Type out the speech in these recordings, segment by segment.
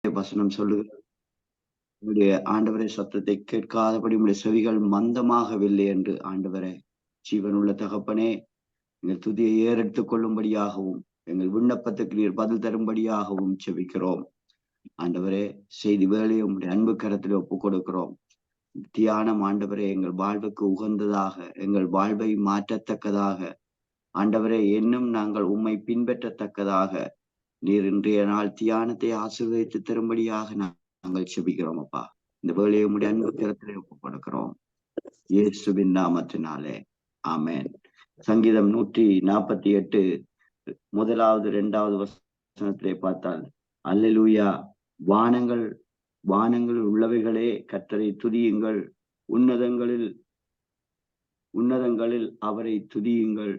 வசனம் சொல்லுகிறது, உங்களுடைய ஆண்டவரை சத்தத்தை கேட்காதபடி உங்களுடைய செவிகள் மந்தமாகவில்லை என்று. ஆண்டவரே, ஜீவனுள்ள தகப்பனே, எங்கள் துதியை ஏறெடுத்துக் கொள்ளும்படியாகவும் எங்கள் விண்ணப்பத்துக்கு நீர் பதில் தரும்படியாகவும் செபிக்கிறோம். ஆண்டவரே, செய்தி வேலையை உங்களுடைய அன்பு கரத்தில் ஒப்புக் கொடுக்கிறோம். தியானம் ஆண்டவரே எங்கள் வாழ்வுக்கு உகந்ததாக, எங்கள் வாழ்வை மாற்றத்தக்கதாக, ஆண்டவரே இன்னும் நாங்கள் உம்மை பின்பற்றத்தக்கதாக நீர் இன்றைய நாள் தியானத்தை ஆசீர்வதித்து தரும்படியாக நாங்கள் செபிக்கிறோம். அப்பா, இந்த வேலையை உம்முடைய அன்பு கரத்திலே ஒப்புக் கொடுக்கிறோம், இயேசுவின் நாமத்தினாலே, ஆமென். சங்கீதம் 148 முதலாவது 2வது வசனத்திலே பார்த்தால், அல்லேலூயா, வானங்கள் உள்ளவைகளே கர்த்தரை துதியுங்கள், உன்னதங்களில் அவரை துதியுங்கள்,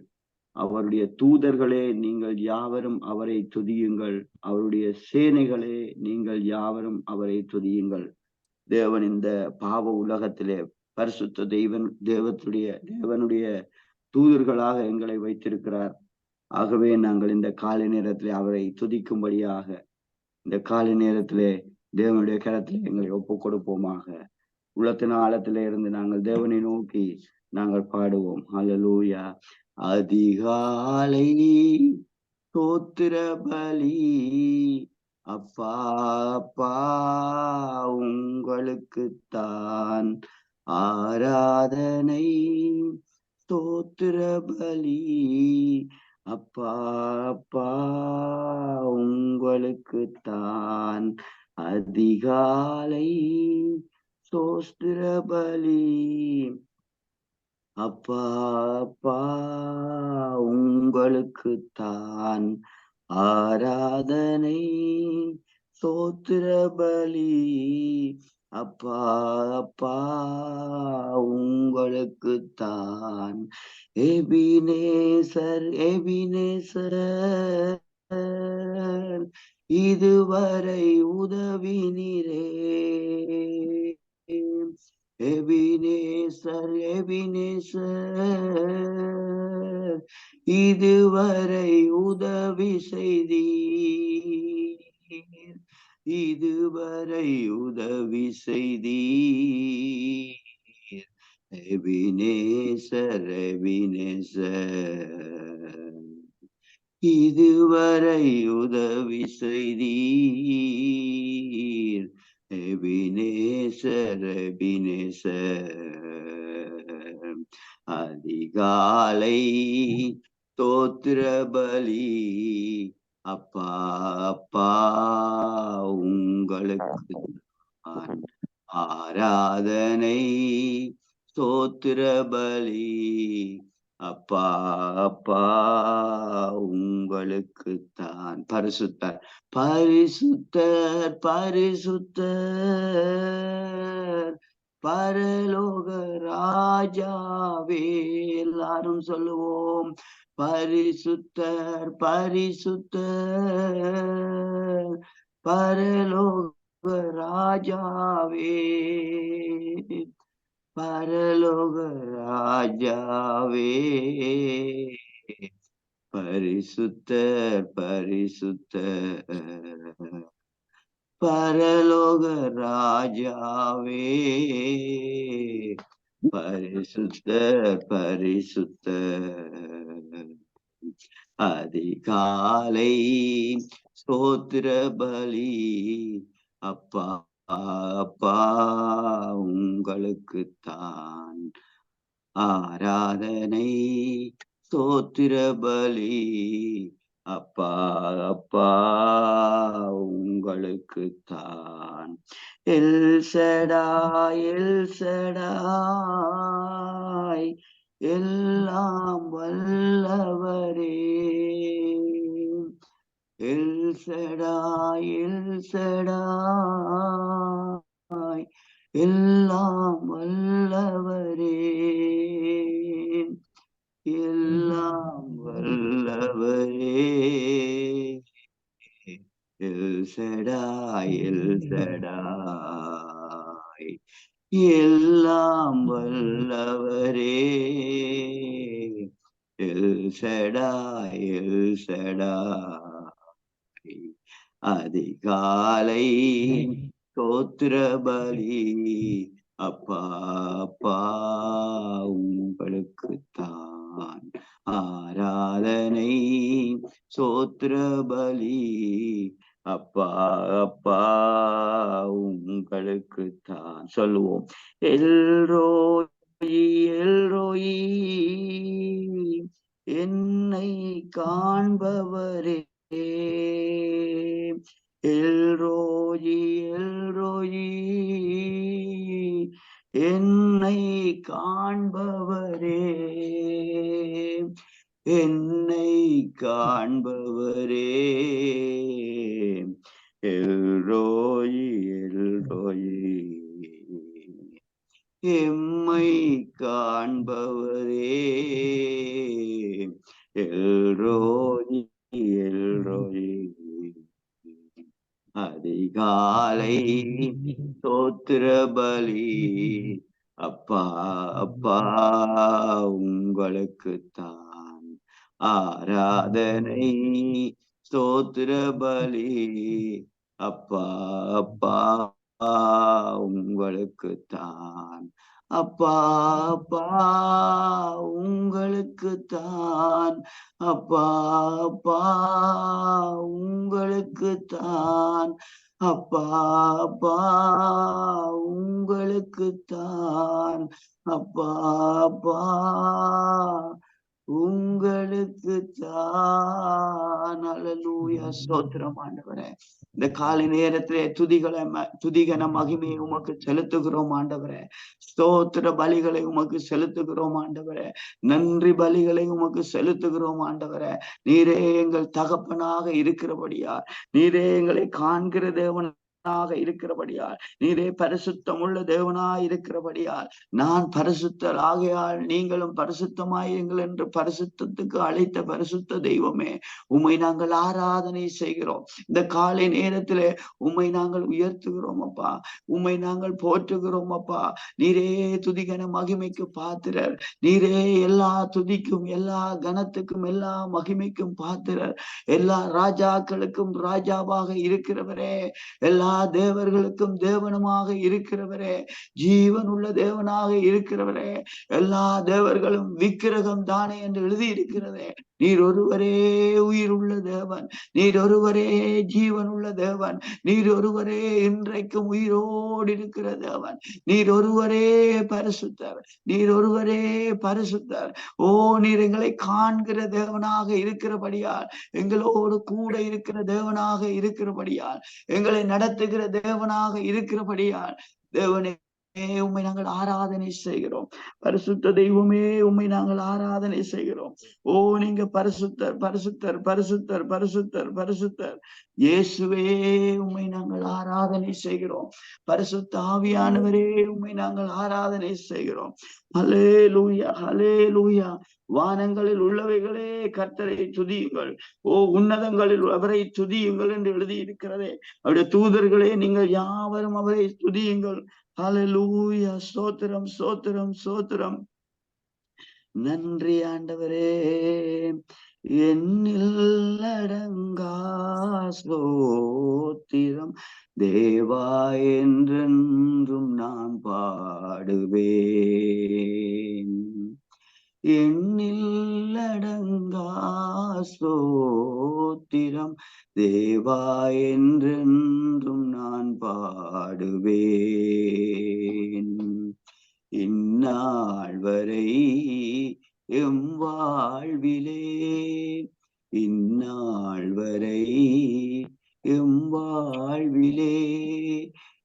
அவருடைய தூதர்களே நீங்கள் யாவரும் அவரை துதியுங்கள், அவருடைய சேனைகளே நீங்கள் யாவரும் அவரை துதியுங்கள். தேவன் இந்த பாவ உலகத்திலே பரிசுத்த தேவனுடைய தூதர்களாக எங்களை வைத்திருக்கிறார். ஆகவே நாங்கள் இந்த காலை நேரத்திலே அவரை துதிக்கும்படியாக இந்த காலை நேரத்திலே தேவனுடைய கரத்திலே எங்களை ஒப்புக் கொடுப்போமாக. உள்ளத்தின் ஆழத்திலே இருந்து நாங்கள் தேவனை நோக்கி நாங்கள் பாடுவோம். அல்லேலூயா. அதிகாலை ஸ்தோத்திர பலி அப்பா அப்பா உங்களுக்குத்தான் ஆராதனை, ஸ்தோத்திர பலி அப்பா அப்பா உங்களுக்குத்தான் அதிகாலை ஸ்தோத்திர பலி அப்பா அப்பா உங்களுக்குத்தான் ஆராதனை, ஸ்தோத்திர பலி அப்பா அப்பா உங்களுக்குத்தான். எபினேசர் இதுவரை உதவினீரே, எபினேசர் இதுவரை உதவி செய்தீர், இதுவரை உதவி செய்தீர். எபினேசர் இதுவரை உதவி செய்தீர். எபினேசர் அதிகாலை ஸ்தோத்திர பலி அப்பா அப்பா உங்களுக்கு ஆராதனை, ஸ்தோத்திர பலி அப்பா அப்பா உங்களுக்குத்தான். பரிசுத்தர் பரிசுத்தர் பரிசுத்தர் பரலோக ராஜாவே, எல்லாரும் சொல்லுவோம், பரிசுத்தர் பரிசுத்தர் பரலோக ராஜாவே, பரலோக ராஜாவே, பரிசுத்தர் பரிசுத்தர் பரலோக ராஜாவே, பரிசுத்தர் பரிசுத்தர். அதிகாலை ஸ்தோத்திர பலி அப்பா அப்பா உங்களுக்குத்தான் ஆராதனை, ஸ்தோத்திர பலி அப்பா அப்பா உங்களுக்குத்தான். எல்சடாய் எல்லாம் வல்லவரே, எல்சடாய் எல்லாம் வல்லவரே, எல்லாம் வல்லவரே, எல்சடாய் எல்லாம் வல்லவரே, எல்சடாய் அதிகாலை ஸ்தோத்திர பலி அப்பா அப்பா உங்களுக்குத்தான் ஆராதனை ஸ்தோத்திர பலி அப்பா அப்பா உங்களுக்குத்தான். சொல்லுவோம். எல்ரோயி எல்ரோயி என்னை காண்பவரே, எல்ரோயி எல்ரோயி என்னை காண்பவரே, என்னை காண்பவரே, எல்ரோயி எல்ரோயி எம்மை காண்பவரே, எல்ரோயி எல்ரோயி. அதிகாலை ஸ்தோத்திர பலி அப்பா அப்பா உங்களுக்குத்தான் ஆராதனை ஸ்தோத்திர பலி அப்பா அப்பா உங்களுக்குத்தான் அப்பா அப்பா உங்களுக்குத்தான் அப்பா அப்பா உங்களுக்குத்தான் அப்பா அப்பா உங்களுக்குத்தான் அப்பா அப்பா உங்களுக்குத்தான். அல்லேலூயா. ஸ்தோத்திரம் ஆண்டவரே. இந்த காலை நேரத்திலே துதிகன மகிமையை உமக்கு செலுத்துகிறோம் ஆண்டவரே. ஸ்தோத்திர பலிகளை உமக்கு செலுத்துகிறோம் ஆண்டவரே. நன்றி பலிகளை உமக்கு செலுத்துகிறோம் ஆண்டவரே. நீரே எங்கள் தகப்பனாக இருக்கிறபடியால், நீரே எங்களை காண்கிற தேவன் இருக்கிறபடியால், நீரே பரிசுத்தம் உள்ள தேவனாய் இருக்கிறபடியால், நான் பரிசுத்தர் ஆகையால் நீங்களும் பரிசுத்தமாயுங்கள் என்று பரிசுத்தத்துக்கு அழைத்த பரிசுத்த தெய்வமே, உம்மை நாங்கள் ஆராதனை செய்கிறோம். இந்த காலை நேரத்திலே உம்மை நாங்கள் உயர்த்துகிறோம் அப்பா, உம்மை நாங்கள் போற்றுகிறோம் அப்பா. நீரே துதிகன மகிமைக்கு பாத்திரர், நீரே எல்லா துதிக்கும் எல்லா கனத்துக்கும் எல்லா மகிமைக்கும் பாத்திரர், எல்லா ராஜாக்களுக்கும் ராஜாவாக இருக்கிறவரே, எல்லா தேவர்களுக்கும் தேவனுமாக இருக்கிறவரே, ஜீவன் உள்ள தேவனாக இருக்கிறவரே, எல்லா தேவர்களும் விக்கிரகம் தானே என்று எழுதி இருக்கிறதே. நீர் ஒருவரே உயிர் உள்ள தேவன், நீர் ஒருவரே ஜீவன் உள்ள தேவன், நீர் ஒருவரே இன்றைக்கும் உயிரோடு இருக்கிற தேவன், நீர் ஒருவரே பரிசுத்தர், நீர் ஒருவரே பரிசுத்தர். ஓ, நீர் எங்களை காண்கிற தேவனாக இருக்கிறபடியால், எங்களோடு கூட இருக்கிற தேவனாக இருக்கிறபடியால், எங்களை நடத்துகிற தேவனாக இருக்கிறபடியால், தேவனே உம்மை நாங்கள் ஆராதனை செய்கிறோம். பரிசுத்த தெய்வமே உம்மை நாங்கள் ஆராதனை செய்கிறோம். ஓ, நீங்க பரிசுத்தர் பரிசுத்தர் பரிசுத்தர் பரிசுத்தர் பரிசுத்தர். இயேசுவே உம்மை நாங்கள் ஆராதனை செய்கிறோம். பரிசுத்த ஆவியானவரே உம்மை நாங்கள் ஆராதனை செய்கிறோம். ஹல்லேலூயா ஹல்லேலூயா. வானங்களில் உள்ளவைகளே கர்த்தரை துதியுங்கள், ஓ உன்னதங்களில் அவரை துதியுங்கள் என்று எழுதி இருக்கிறதே. அவருடைய தூதர்களே நீங்கள் யாவரும் அவரை துதியுங்கள். ஹல்லேலூயா. ஸ்தோத்திரம் ஸ்தோத்திரம் ஸ்தோத்திரம். நன்றி ஆண்டவரே. என்னில் அடங்கா ஸ்தோத்திரம் தேவா, என்றென்றும் நான் பாடுவேன். எண்ணில் அடங்கா ஸ்தோத்திரம் தேவா, என்றென்றும் நான் பாடுவேன். இந்நாள் வரை எம் வாழ்விலே, இந்நாள் வரை எம் வாழ்விலே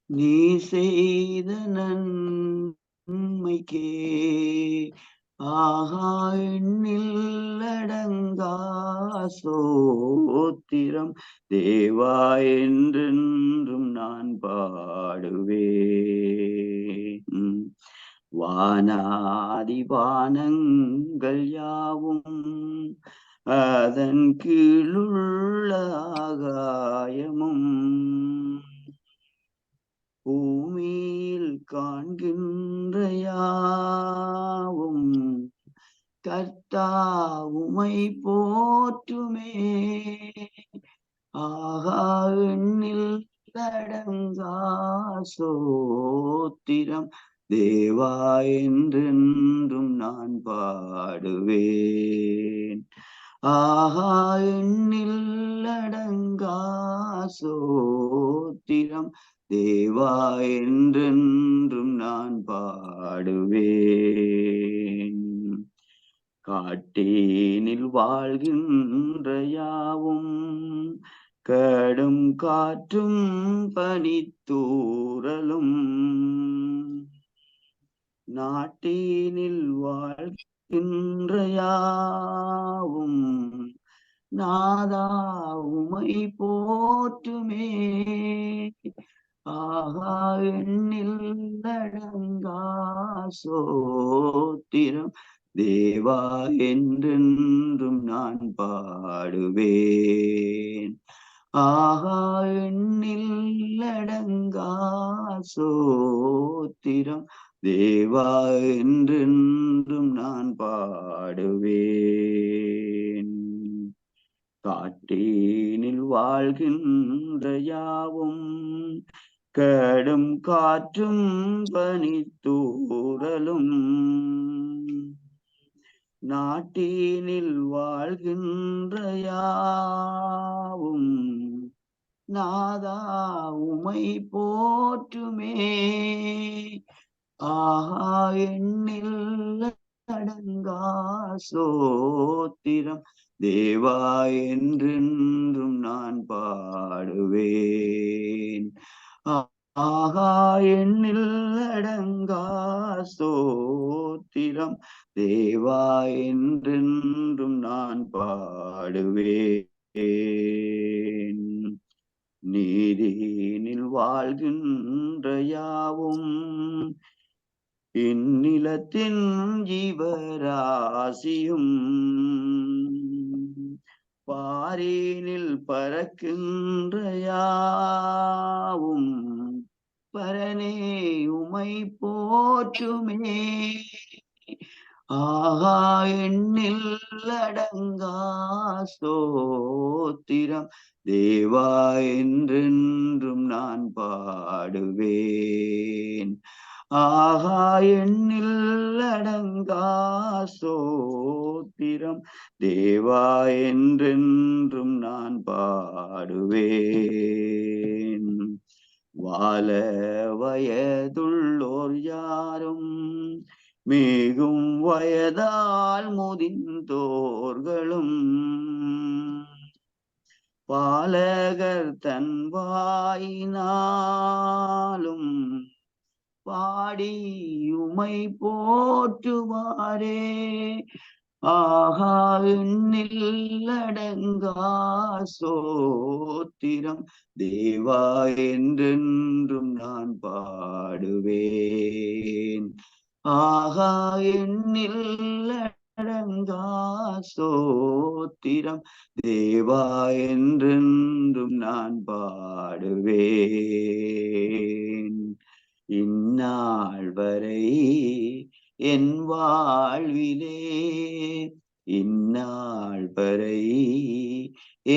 நீ செய்த நன்மைக்கே ஆகா எண்ணில் அடங்கா ஸ்தோத்திரம் தேவா, என்றென்றும் நான் பாடுவேன். வானாதி வானங்கள் யாவும் அதன் கீழுள்ள ஆகாயமும் பூமியில் காண்கின்ற யாவும் கர்த்தா உம்மை போற்றுமே. ஆகா எண்ணில் அடங்கா சோத்திரம் தேவா என்றென்றும் நான் பாடுவேன். ஆகா எண்ணில் அடங்கா சோத்திரம் தேவா என்றென்றும் நான் பாடுவேன். காட்டேனில் வாழ்கின்ற யாவும் கடும் காற்றும் பனித்தூறலும் நாட்டினில் வாழ்கின்ற யாவும் நாதா உமை போற்றுமே. ஆகா எண்ணில் அடங்கா சோத்திரம் தேவா என்றென்றும் நான் பாடுவேன். ஆகா எண்ணில் அடங்கா சோத்திரம் தேவா என்றென்றும் நான் பாடுவேன். காட்டேனில் வாழ்கின்ற யாவும் கடும் காற்றும் பனித்தூறலும் நாட்டினில் வாழ்கின்ற யாவும் நாதா உமை போற்றுமே. ஆஹா எண்ணில் அடங்கா சோத்திரம் தேவா என்றென்றும் நான் பாடுவேன். ஆகா எண்ணில் அடங்கா ஸ்தோத்திரம் தேவா என்றென்றும் நான் பாடுவேன். நீதினில் வாழ்கின்ற யாவும் இந்நிலத்தின் ஜீவராசியும் பாரினில் பறக்கின்ற யாவும் பரனே உமை போற்றுமே. ஆகா எண்ணில் அடங்கா ஸ்தோத்திரம் தேவா என்றென்றும் நான் பாடுவேன். ஆகா எண்ணில் அடங்கா சோத்திரம் தேவா என்றென்றும் நான் பாடுவேன். வாழ வயதுள்ளோர் யாரும் மிகும் வயதால் முதிர்ந்தோர்களும் பாலகர் தன் வாயினாலும் பாடி உமை போற்றுவாரே. ஆகா எண்ணில் அடங்கா சோத்திரம் தேவா என்றென்றும் நான் பாடுவேன். ஆகா எண்ணில் அடங்கா சோத்திரம் தேவா என்றென்றும் நான் பாடுவேன். இந்நாள் வரை என் வாழ்விலே இந்நாள் வரை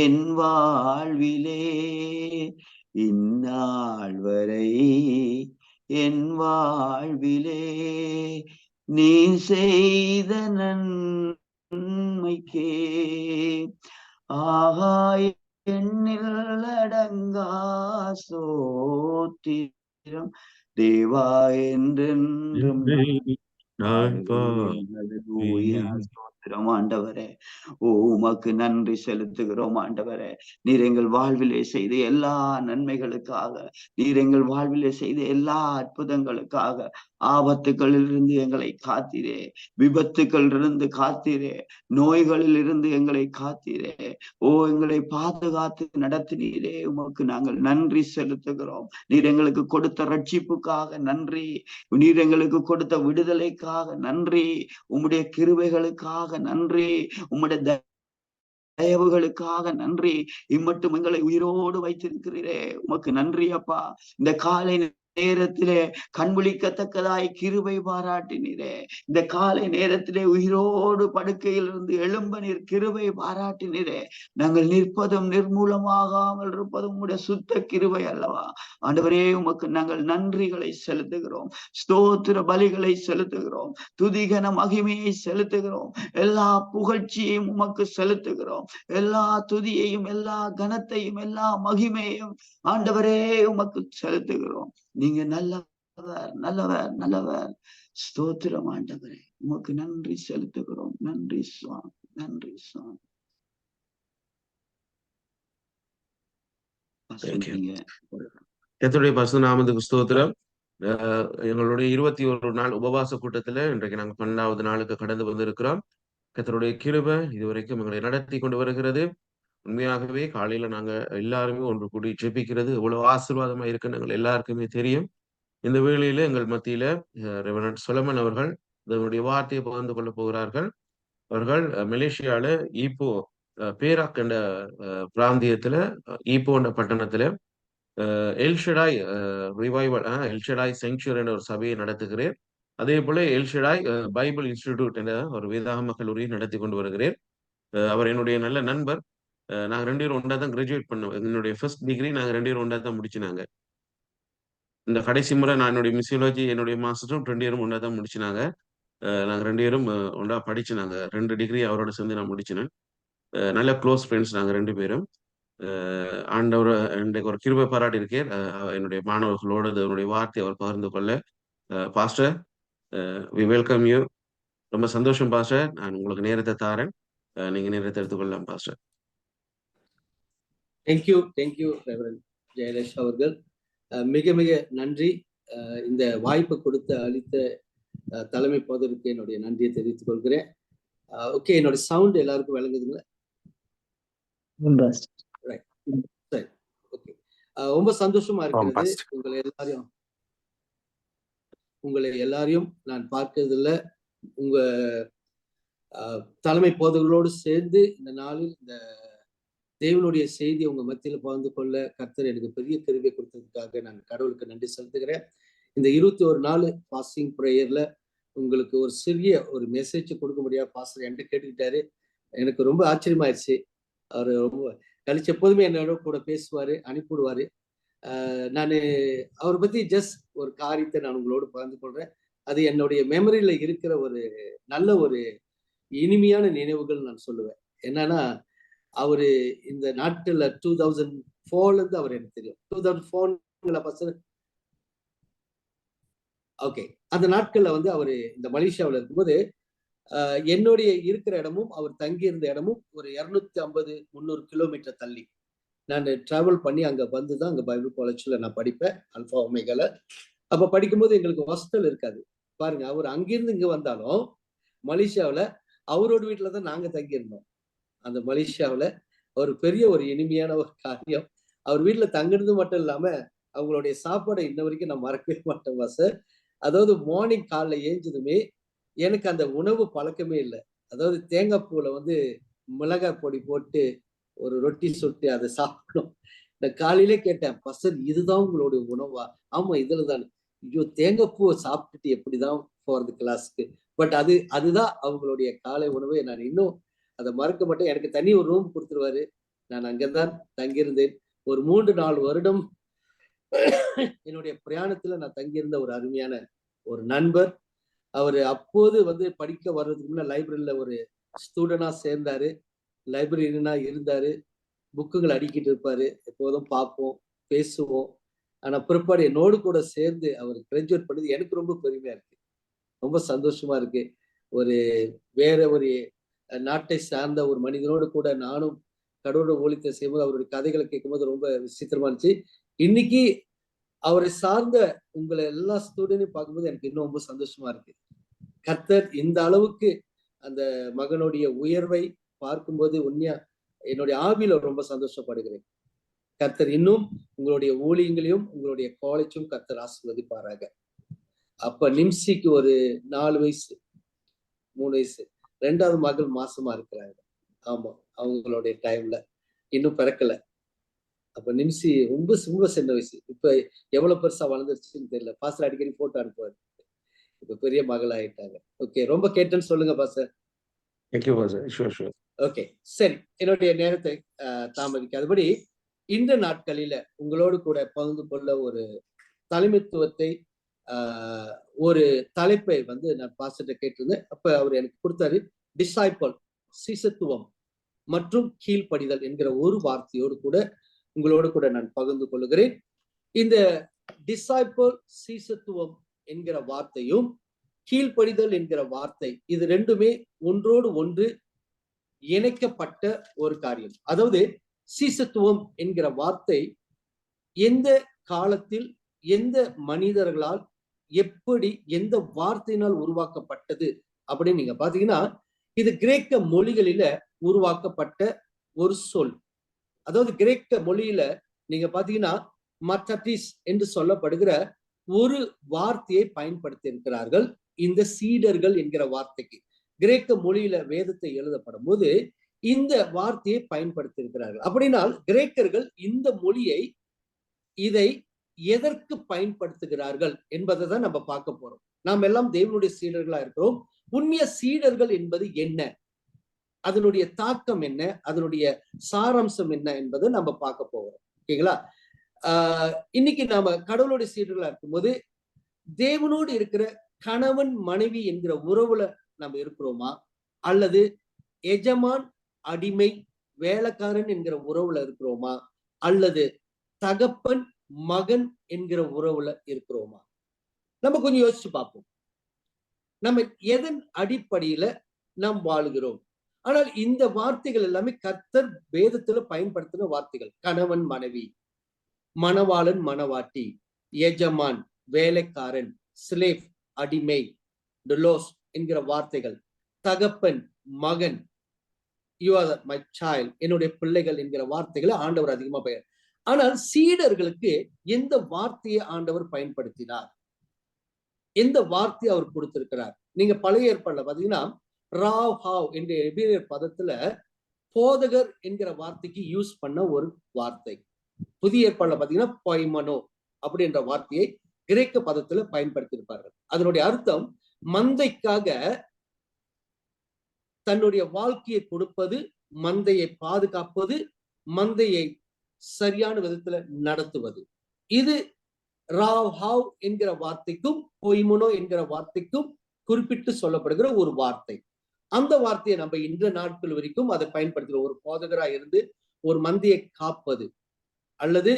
என் வாழ்விலே இந்நாள் வரை என் வாழ்விலே நீ செய்த நன்மைக்கே ஆகாய எண்ணில் அடங்கா சோத்திரம் தேவா என்றென்றும் ஸ்தோத்திரம் ஆண்டவரே. உமக்கு நன்றி செலுத்துகிறோம் ஆண்டவரே. நீர் எங்கள் வாழ்விலே செய்த எல்லா நன்மைகளுக்காக, நீர் எங்கள் வாழ்விலே செய்த எல்லா அற்புதங்களுக்காக, ஆபத்துகளில் இருந்து எங்களை காத்தீரே, விபத்துக்கள் இருந்து காத்தீரே, நோய்களில் இருந்து எங்களை காத்தீரே, எங்களை பாதுகாத்து நடத்தினீரே. உமக்கு நாங்கள் நன்றி செலுத்துகிறோம். நீர் எங்களுக்கு கொடுத்த ரட்சிப்புக்காக நன்றி. நீர் எங்களுக்கு கொடுத்த விடுதலைக்காக நன்றி. உம்முடைய கிருபைகளுக்காக நன்றி. உம்முடைய தயவுகளுக்காக நன்றி. இம்மட்டும் எங்களை உயிரோடு வைத்திருக்கிறீரே, உமக்கு நன்றி அப்பா. இந்த காலை நேரத்திலே கண்விழிக்கத்தக்கதாய் கிருபை பாராட்டினீரே. இந்த காலை நேரத்திலே உயிரோடு படுக்கையிலிருந்து எழும்ப நீர் கிருபை பாராட்டினீரே. நாங்கள் நிற்பதும் நிர்மூலமாகாமல் இருப்பதும் உம்முடைய சுத்த கிருபை அல்லவா? ஆண்டவரே, உமக்கு நாங்கள் நன்றிகளை செலுத்துகிறோம், ஸ்தோத்திர பலிகளை செலுத்துகிறோம், துதிகன மகிமையை செலுத்துகிறோம், எல்லா புகழ்ச்சியையும் உமக்கு செலுத்துகிறோம், எல்லா துதியையும் எல்லா கனத்தையும் எல்லா மகிமையையும் ஆண்டவரே உமக்கு செலுத்துகிறோம். நீங்க நல்லவர் நல்லவர் நல்லவர். ஸ்தோத்திரம் ஆண்டவரே, உமக்கு நன்றி செலுத்துகிறோம். நன்றி சுவாமி, நன்றி சுவாமி. கர்த்தருடைய பரிசுத்த நாமத்துக்கு ஸ்தோத்திரம். எங்களுடைய 21 நாள் உபவாச கூட்டத்துல இன்றைக்கு நாங்கள் 12வது நாளுக்கு கடந்து வந்திருக்கிறோம். கர்த்தருடைய கிருபை இதுவரைக்கும் எங்களை நடத்தி கொண்டு வருகிறது. உண்மையாகவே காலையில நாங்க எல்லாருமே ஒன்று கூடி ஜெபிக்கிறது எவ்வளவு ஆசீர்வாதமா இருக்குன்னு எங்கள் எல்லாருக்குமே தெரியும். இந்த வேளையில எங்கள் மத்தியில ரெவரண்ட் சொலமன் அவர்கள் இதனுடைய வார்த்தையை பகிர்ந்து கொள்ள போகிறார்கள். அவர்கள் மலேசியால ஈப்போ பேராக் என்ற பிராந்தியத்துல ஈப்போ என்ற பட்டணத்துல எல்ஷடாய் ரிவைவல் எல்ஷடாய் செங்சுரி என்ற ஒரு சபையை நடத்துகிறேன். அதே போல எல்ஷடாய் பைபிள் இன்ஸ்டிடியூட் என்ற ஒரு வேதாகம கல்லூரியை நடத்தி கொண்டு வருகிறேன். அவர் என்னுடைய நல்ல நண்பர். நாங்க 2 பேரும் ஒன்றா தான் கிராஜுவேட் பண்ணோம். என்னுடைய ஃபர்ஸ்ட் டிகிரி நாங்க 2 பேரும் ஒன்றா தான் முடிச்சினாங்க. இந்த கடைசி முறை நான் என்னுடைய மிசியாலஜி என்னுடைய மாஸ்டரும் 2 பேரும் ஒன்றா தான் முடிச்சினாங்க. நாங்க 2 பேரும் ஒன்றா படிச்சினாங்க. 2 டிகிரி அவரோட சேர்ந்து நான் முடிச்சினேன். நல்ல க்ளோஸ் ஃப்ரெண்ட்ஸ் நாங்க 2 பேரும். ஆண்டவர் இன்றைக்கு ஒரு கிருபை பாராட்டி இருக்கேன். என்னுடைய மாணவர்களோடு என்னுடைய வார்த்தை அவர் பகிர்ந்து கொள்ள. Pastor, we welcome you. ரொம்ப சந்தோஷம் பாஸ்டர். நான் உங்களுக்கு நேரத்தை தாரேன். நீங்க நேரத்தை எடுத்துக்கொள்ளலாம் பாஸ்டர். தேங்க்யூ ரெவரண்ட் ஜெயலேஷ் அவர்கள். மிக மிக நன்றி. இந்த வாய்ப்பை கொடுத்து அளித்த தலைமை போதற்கு என்னுடைய நன்றியை தெரிவித்துக் கொள்கிறேன். ஓகே, என்னோட சவுண்ட் எல்லாருக்கும் விளங்குதுங்களா? சரி, ஓகே. ரொம்ப சந்தோஷமா இருக்கிறது. உங்களை எல்லாரையும் நான் பார்க்கறதில்ல. உங்க தலைமை போதர்களோடு சேர்ந்து இந்த நாளில் இந்த தேவனுடைய செய்தி உங்க மத்தியில பகிர்ந்து கொள்ள கர்த்தர் எனக்கு பெரிய கிருபை கொடுத்ததுக்காக நான் கடவுளுக்கு நன்றி செலுத்துகிறேன். இந்த 21 நாள் பாஸ்டிங் ப்ரேயர்ல உங்களுக்கு ஒரு சிறிய ஒரு மெசேஜ் கொடுக்க முடியாது பாஸ்டர் என்கிட்ட கேட்டுக்கிட்டாரு. எனக்கு ரொம்ப ஆச்சரியமாயிருச்சு. அவர் ரொம்ப கழிச்சு எப்போதுமே என்னோட கூட பேசுவாரு, அனுப்பிவிடுவாரு. நான் அவரை பத்தி ஜஸ்ட் ஒரு காரியத்தை நான் உங்களோட பகிர்ந்து கொள்றேன். அது என்னுடைய மெமரியில இருக்கிற ஒரு நல்ல ஒரு இனிமையான நினைவுகள் நான் சொல்லுவேன். என்னன்னா, அவரு இந்த நாட்டுல 2004 இருந்து அவர் எனக்கு தெரியும். 2004 ஓகே, அந்த நாட்கள்ல வந்து அவரு இந்த மலேசியாவில் இருக்கும்போது என்னுடைய இருக்கிற இடமும் அவர் தங்கி இருந்த இடமும் ஒரு 250-300 கிலோமீட்டர் தள்ளி நான் டிராவல் பண்ணி அங்க வந்துதான் அங்க பைபிள் காலேஜ்ல நான் படிப்பேன், அல்பா ஒமேகால. அப்ப படிக்கும்போது எங்களுக்கு ஹாஸ்டல் இருக்காது. பாருங்க, அவர் அங்கிருந்து இங்க வந்தாலும் மலேசியாவில அவரோட வீட்டுல தான் நாங்க தங்கியிருந்தோம். அந்த மலேசியாவில ஒரு பெரிய ஒரு இனிமையான ஒரு காரியம். அவர் வீட்டுல தங்கினது மட்டும் இல்லாம அவங்களுடைய சாப்பாடை இன்ன வரைக்கும் நான் மறக்கவே மாட்டேன் சார். அதாவது மார்னிங் காலைல ஏஞ்சதுமே எனக்கு அந்த உணவு பழக்கமே இல்லை. அதாவது தேங்காய் பூல வந்து மிளகாய் பொடி போட்டு ஒரு ரொட்டி சுட்டு அதை சாப்பிடணும். நான் காலையிலே கேட்டேன், பசர் இதுதான் உங்களுடைய உணவா? ஆமா, இதுல தானே. ஐயோ, தேங்காய் பூவை சாப்பிட்டுட்டு எப்படிதான் போறது கிளாஸ்க்கு? பட் அதுதான் அவங்களுடைய காலை உணவை. நான் இன்னும் அதை மறக்க மாட்டேன். எனக்கு தனி ஒரு ரூம் கொடுத்துருவாரு. நான் அங்கதான் தங்கியிருந்தேன். ஒரு 3-4 வருடம் என்னுடைய பிரயாணத்துல நான் தங்கியிருந்த ஒரு அருமையான ஒரு நண்பர். அவரு அப்போது வந்து படிக்க வர்றதுக்கு முன்ன லைப்ரரியில ஒரு ஸ்டூடெண்டா சேர்ந்தாரு, லைப்ரரியனா இருந்தாரு, புக்குகள் அடிக்கிட்டு இருப்பாரு. எப்போதும் பார்ப்போம், பேசுவோம். ஆனா பிற்பாடு என்னோடு கூட சேர்ந்து அவர் கிராஜுவேட் பண்ணது எனக்கு ரொம்ப பெருமையா இருக்கு, ரொம்ப சந்தோஷமா இருக்கு. ஒரு வேற ஒரு நாட்டை சார்ந்த ஒரு மனிதனோடு கூட நானும் கடவுளோட ஊழியத்தை செய்யும்போது அவருடைய கதைகளை கேட்கும்போது ரொம்ப விசித்திரமா இருந்துச்சு. இன்னைக்கு அவரை சார்ந்த உங்களை எல்லா ஸ்டூடெண்டையும் பார்க்கும்போது எனக்கு இன்னும் ரொம்ப சந்தோஷமா இருக்கு. கர்த்தர் இந்த அளவுக்கு அந்த மகனுடைய உயர்வை பார்க்கும்போது உண்மையா என்னுடைய ஆவியில ரொம்ப சந்தோஷப்படுகிறேன். கர்த்தர் இன்னும் உங்களுடைய ஊழியங்களையும் உங்களுடைய காலேஜும் கர்த்தர் ஆசீர்வதிப்பாராக. அப்ப நிம்சிக்கு ஒரு 4 வயசு 3 வயசு, 2வது மகள் மாசமா இருக்கிறாங்க. ஆமா, அவங்களுடைய டைம்ல இன்னும் பிறக்கல. அப்ப நிம்சி ரொம்ப ரொம்ப சின்ன வயசு. இப்ப எவ்வளவு பெருசா வளர்ந்துருச்சுன்னு தெரியல. பாஸ்டர் அடிக்கடி போட்டோ அனுப்புவாரு. இப்ப பெரிய மகள் ஆயிட்டாங்க. ஓகே, ரொம்ப கேட்டேன்னு சொல்லுங்க pastor. Thank you pastor. Sure sure. Okay, சரி. என்னுடைய நேரத்தை தாமதிக்காதபடி இந்த நாட்களில உங்களோடு கூட பகிர்ந்து கொள்ள ஒரு தலைமைத்துவத்தை ஒரு தலைப்பை வந்து நான் பாஸ்டர்ட்ட கேட்டிருந்தேன். அப்ப அவர் எனக்கு கொடுத்தாரு, டிசைபிள், சீசத்துவம் மற்றும் கீழ்ப்படிதல் என்கிற ஒரு வார்த்தையோடு கூட உங்களோடு கூட நான் பகிர்ந்து கொள்கிறேன். இந்த டிசைபிள், சீசத்துவம் என்கிற வார்த்தையும் கீழ்ப்படிதல் என்கிற வார்த்தை, இது ரெண்டுமே ஒன்றோடு ஒன்று இணைக்கப்பட்ட ஒரு காரியம். அதாவது சீசத்துவம் என்கிற வார்த்தை எந்த காலத்தில் எந்த மனிதர்களால் எப்படி எந்த வார்த்தையினால் உருவாக்கப்பட்டது அப்படின்னு நீங்க பாத்தீங்கன்னா, இது கிரேக்க மொழிகளில உருவாக்கப்பட்ட ஒரு சொல். அதாவது கிரேக்க மொழியில நீங்க பாத்தீங்கன்னா மத்தடிஸ் என்று சொல்லப்படுகிற ஒரு வார்த்தையை பயன்படுத்தி இருக்கிறார்கள் இந்த சீடர்கள் என்கிற வார்த்தைக்கு. கிரேக்க மொழியில வேதத்தை எழுதப்படும் போது இந்த வார்த்தையை பயன்படுத்தி இருக்கிறார்கள். அப்படினால் கிரேக்கர்கள் இந்த மொழியை இதை எதற்கு பயன்படுத்துகிறார்கள் என்பதை தான் நம்ம பார்க்க போறோம். நாம் எல்லாம் தேவனுடைய சீடர்களா இருக்கிறோம். உண்மைய சீடர்கள் என்பது என்ன, அதனுடைய தாக்கம் என்ன, அதனுடைய சாராம்சம் என்ன என்பதை நம்ம பார்க்க போகிறோம். ஓகேங்களா? இன்னைக்கு நாம கடவுளுடைய சீடர்களா இருக்கும்போது தேவனோடு இருக்கிற கணவன் மனைவி என்கிற உறவுல நம்ம இருக்கிறோமா, அல்லது எஜமான் அடிமை வேலைக்காரன் என்கிற உறவுல இருக்கிறோமா, அல்லது தகப்பன் மகன் என்கிற உறவுல இருக்கிறோமா? நம்ம கொஞ்சம் யோசிச்சு பார்ப்போம். நம்ம எதன் அடிப்படையில நாம் வாழுகிறோம்? ஆனால் இந்த வார்த்தைகள் எல்லாமே கர்த்தர் வேதத்துல பயன்படுத்தின வார்த்தைகள். கணவன் மனைவி, மணவாளன் மணவாட்டி, எஜமான் வேலைக்காரன், ஸ்லேவ் அடிமை, டெலோஸ் என்கிற வார்த்தைகள், தகப்பன் மகன், யூ ஆர் மை சைல்ட், என்னுடைய பிள்ளைகள் என்கிற வார்த்தைகளை ஆண்டவர் அதிகமா பெயர். ஆனால் சீடர்களுக்கு எந்த வார்த்தையை ஆண்டவர் பயன்படுத்தினார், எந்த வார்த்தையை அவர் கொடுத்திருக்கிறார்? நீங்க பழைய ஏற்பாடுல பாத்தீங்கன்னா ராவ் ஹாவ் என்ற எபிரேயர் பதத்துல போதகர் என்கிற வார்த்தைக்கு யூஸ் பண்ண ஒரு வார்த்தை. புதிய ஏற்பாடுல பாத்தீங்கன்னா பொய்மனோ அப்படின்ற வார்த்தையை கிரேக்க பதத்துல பயன்படுத்தி இருப்பார்கள். அதனுடைய அர்த்தம் மந்தைக்காக தன்னுடைய வாழ்க்கையை கொடுப்பது, மந்தையை பாதுகாப்பது, மந்தையை சரியான விதத்துல நடத்துவது. இது ராவ் ஹாவ் என்கிற வார்த்தைக்கும் பொய்மனோ என்கிற வார்த்தைக்கும் குறிப்பிட்டு சொல்லப்படுகிற ஒரு வார்த்தை. அந்த வார்த்தையை நம்ம இன்ற நாட்கள் வரைக்கும் அதை பயன்படுத்துகிற ஒரு போதகரா இருந்து ஒரு மந்தையை காப்பது அல்லது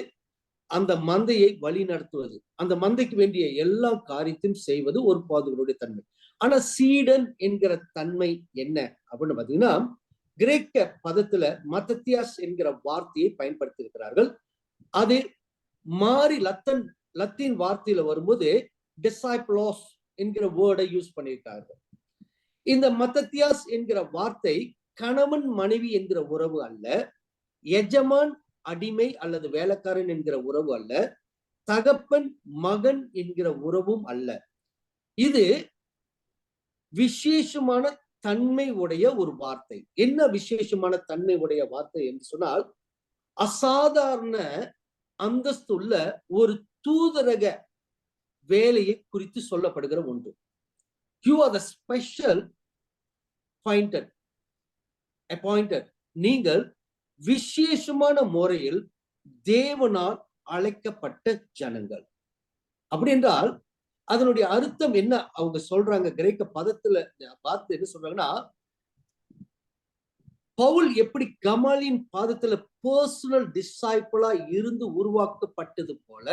அந்த மந்தையை வழி நடத்துவது, அந்த மந்தைக்கு வேண்டிய எல்லா காரியத்தையும் செய்வது ஒரு போதகருடைய தன்மை. ஆனா சீடன் என்கிற தன்மை என்ன அப்படின்னு பாத்தீங்கன்னா, கிரேக்க பதத்துல மத்தத்தியாஸ் என்கிற வார்த்தையை பயன்படுத்தி இருக்கிறார்கள். அது மாறி லத்தீன் வார்த்தையில வரும்போது டிசைபிளோஸ் என்கிற வேர்டை யூஸ் பண்ணியிருக்கார்கள். இந்த மத்தத்தியாஸ் என்கிற வார்த்தை கணவன் மனைவி என்கிற உறவு அல்ல, எஜமான் அடிமை அல்லது வேலைக்காரன் என்கிற உறவு அல்ல, தகப்பன் மகன் என்கிற உறவும் அல்ல. இது விசேஷமான தன்மை உடைய ஒரு வார்த்தை. என்ன விசேஷமான தன்மை உடைய வார்த்தை என்று சொன்னால், அசாதாரண அந்தஸ்துள்ள ஒரு தூதரக வேலையை குறித்து சொல்லப்படுகிற ஒன்று. You are the special appointed. நீங்கள் விசேஷமான முறையில் தேவனால் அழைக்கப்பட்ட ஜனங்கள். அப்படி என்றால் அதனுடைய அர்த்தம் என்ன அவங்க சொல்றாங்க? கிரேக்க பதத்துல பார்த்து என்ன சொல்றாங்கன்னா, பவுல் எப்படி கமாலின் பாதத்துல பர்சனல் டிசைபிளா இருந்து உருவாக்கப்பட்டது போல,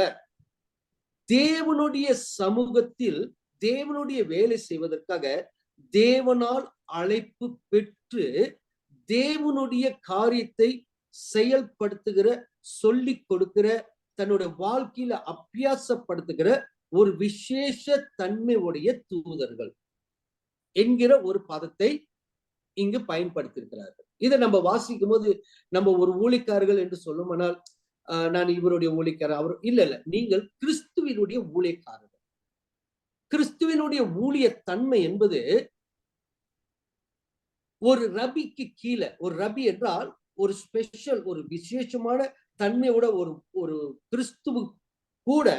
தேவனுடைய சமூகத்தில் தேவனுடைய வேலை செய்வதற்காக தேவனால் அழைப்பு பெற்று தேவனுடைய காரியத்தை செயல்படுத்துகிற, சொல்லிக் கொடுக்கிற, தன்னுடைய வாழ்க்கையில அபியாசப்படுத்துகிற ஒரு விசேஷ தன்மை உடைய தூதர்கள் என்கிற ஒரு பதத்தை இங்கு பயன்படுத்தியிருக்கிறார்கள். இதை நம்ம வாசிக்கும் போது நம்ம ஒரு ஊழியக்காரர்கள் என்று சொல்லுமானால், நான் இவருடைய ஊழியக்காரர், அவர் இல்ல, நீங்கள் கிறிஸ்துவினுடைய ஊழியக்காரர்கள். கிறிஸ்துவினுடைய ஊழிய தன்மை என்பது ஒரு ரபிக்கு கீழே, ஒரு ரபி என்றால் ஒரு ஸ்பெஷல், ஒரு விசேஷமான தன்மையோட ஒரு ஒரு கிறிஸ்துவ கூட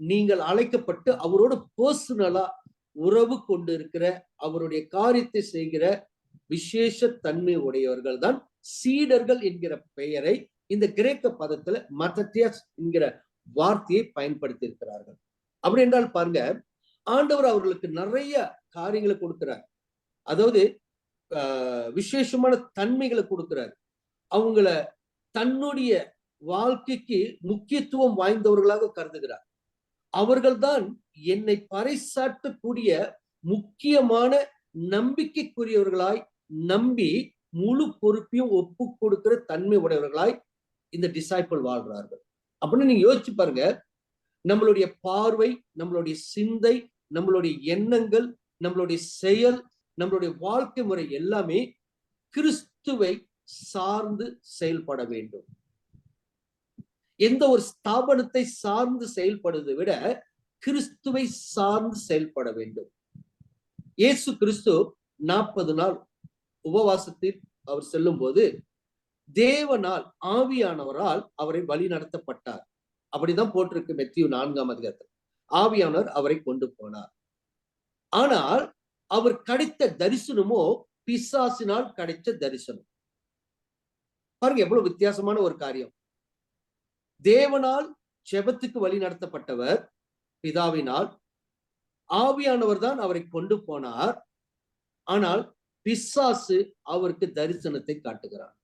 நீங்கள் அழைக்கப்பட்டு அவரோட பர்சனலா உறவு கொண்டு இருக்கிற, அவருடைய காரியத்தை செய்கிற விசேஷ தன்மை உடையவர்கள் தான் சீடர்கள் என்கிற பெயரை இந்த கிரேக்க பதத்துல மத்தத்தியாஸ் என்கிற வார்த்தையை பயன்படுத்தி இருக்கிறார்கள். அப்படி என்றால் பாருங்க, ஆண்டவர் அவர்களுக்கு நிறைய காரியங்களை கொடுக்கிறார். அதாவது விசேஷமான தன்மைகளை கொடுக்கிறார். அவங்கள தன்னுடைய வாழ்க்கைக்கு முக்கியத்துவம் வாய்ந்தவர்களாக கருதுகிறார். அவர்கள்தான் என்னை பறைசாற்றக்கூடிய முக்கியமான நம்பிக்கைக்குரியவர்களாய் நம்பி முழு பொறுப்பையும் ஒப்பு கொடுக்கிற தன்மை உடையவர்களாய் இந்த டிசைபிள் வாழ்றார்கள். அப்படின்னு நீங்க யோசிச்சு பாருங்க, நம்மளுடைய பார்வை, நம்மளுடைய சிந்தை, நம்மளுடைய எண்ணங்கள், நம்மளுடைய செயல், நம்மளுடைய வாழ்க்கை முறை எல்லாமே கிறிஸ்துவை சார்ந்து செயல்பட வேண்டும். எந்த ஒரு ஸ்தாபனத்தை சார்ந்து செயல்படுவதை விட கிறிஸ்துவை சார்ந்து செயல்பட வேண்டும். இயேசு கிறிஸ்து 40 நாள் உபவாசத்தில் அவர் செல்லும் போது தேவனால் ஆவியானவரால் அவரை வழி நடத்தப்பட்டார். அப்படிதான் போட்டிருக்கு மத்தேயு 4ஆம் அதிகாரத்தில். ஆவியானவர் அவரை கொண்டு போனார். ஆனால் அவர் கிடைத்த தரிசனமோ பிசாசினால் கிடைத்த தரிசனம். பாருங்க எவ்வளவு வித்தியாசமான ஒரு காரியம். தேவனால் ஜெபத்துக்கு வழி நடத்தப்பட்டவர் பிதாவினால், ஆவியானவர் தான் அவரை கொண்டு போனார். ஆனால் பிசாசு அவருக்கு தரிசனத்தை காட்டுகிறார்.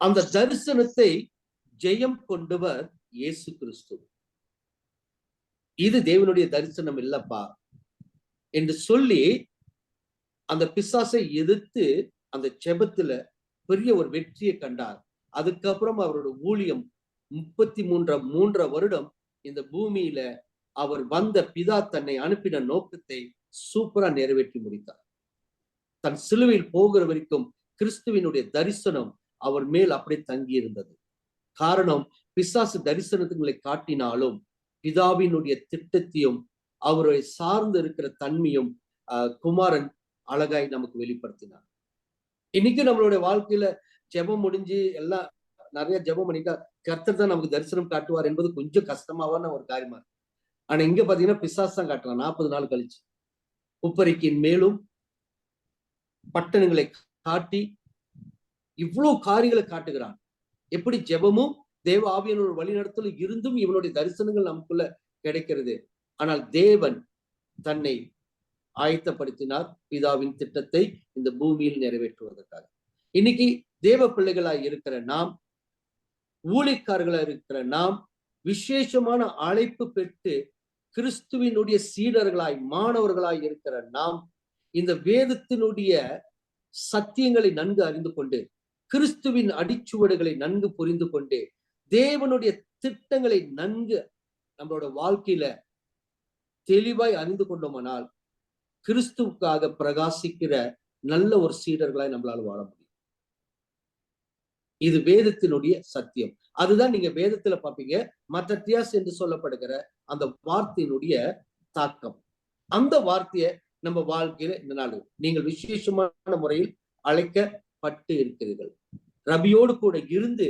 அந்த தரிசனத்தை ஜெயம் கொண்டவர் இயேசு கிறிஸ்து. இது தேவனுடைய தரிசனம் இல்லப்பா என்று சொல்லி அந்த பிசாசை எதிர்த்து அந்த ஜெபத்துல பெரிய ஒரு வெற்றியை கண்டார். அதுக்கப்புறம் அவரோட ஊழியம் 33 வருடம் இந்த பூமியில அவர் வந்த பிதா தன்னை அனுப்பின நோக்கத்தை சூப்பரா நிறைவேற்றி முடித்தார். தன் சிலுவையில் போகிற வரைக்கும் கிறிஸ்துவினுடைய தரிசனம் அவர் மேல் அப்படியே தங்கி இருந்தது. காரணம், பிசாசு தரிசனத்துகளை காட்டினாலும் பிதாவினுடைய திட்டத்தையும் அவரை சார்ந்து இருக்கிற தன்மையும் குமாரன் அழகாய் நமக்கு வெளிப்படுத்தினார். இன்னைக்கு நம்மளுடைய வாழ்க்கையில ஜெபம் முடிஞ்சு எல்லாம் நிறைய ஜெபம் பண்ணிட்டா கர்த்தர் தான் நமக்கு தரிசனம் காட்டுவார் என்பது கொஞ்சம் கஷ்டமாவான ஒரு காரியமா இருக்கு. ஆனா இங்க பாத்தீங்கன்னா பிசாசு தான் காட்டுறான். 40 நாள் கழிச்சு உப்பரிக்கையின் மேலும் பட்டணங்களை காட்டி இவ்வளவு காரியங்களை காட்டுகிறான். எப்படி ஜெபமும் தேவ ஆவியானோட வழிநடத்தலும் இருந்தும் இவனுடைய தரிசனங்கள் நமக்குள்ள கிடைக்கிறது. ஆனால் தேவன் தன்னை ஆயத்தப்படுத்தினார் பிதாவின் திட்டத்தை இந்த பூமியில் நிறைவேற்றுவதற்காக. இன்னைக்கு தேவ பிள்ளைகளாய் இருக்கிற நாம், ஊழியக்காரர்களாய் இருக்கிற நாம், விசேஷமான அழைப்பு பெற்று கிறிஸ்துவினுடைய சீடர்களாய் மாணவர்களாய் இருக்கிற நாம், இந்த வேதத்தினுடைய சத்தியங்களை நன்கு அறிந்து கொண்டு, கிறிஸ்துவின் அடிச்சுவடுகளை நன்கு புரிந்து கொண்டு, தேவனுடைய திட்டங்களை நன்கு நம்மளோட வாழ்க்கையில தெளிவாய் அறிந்து கொண்டோமானால் கிறிஸ்துவுக்காக பிரகாசிக்கிற நல்ல ஒரு சீடர்களாய் நம்மளால வாழ முடியும். இது வேதத்தினுடைய சத்தியம். அதுதான் நீங்க வேதத்துல பாப்பீங்க. மத்தத்தியாஸ் என்று சொல்லப்படுகிற அந்த வார்த்தையினுடைய தாக்கம். அந்த வார்த்தையை நம்ம வாழ்க்கையில இந்த நாள் நீங்கள் விசேஷமான முறையில் அழைக்கப்பட்டு இருக்கிறீர்கள். ரபியோடு கூட இருந்து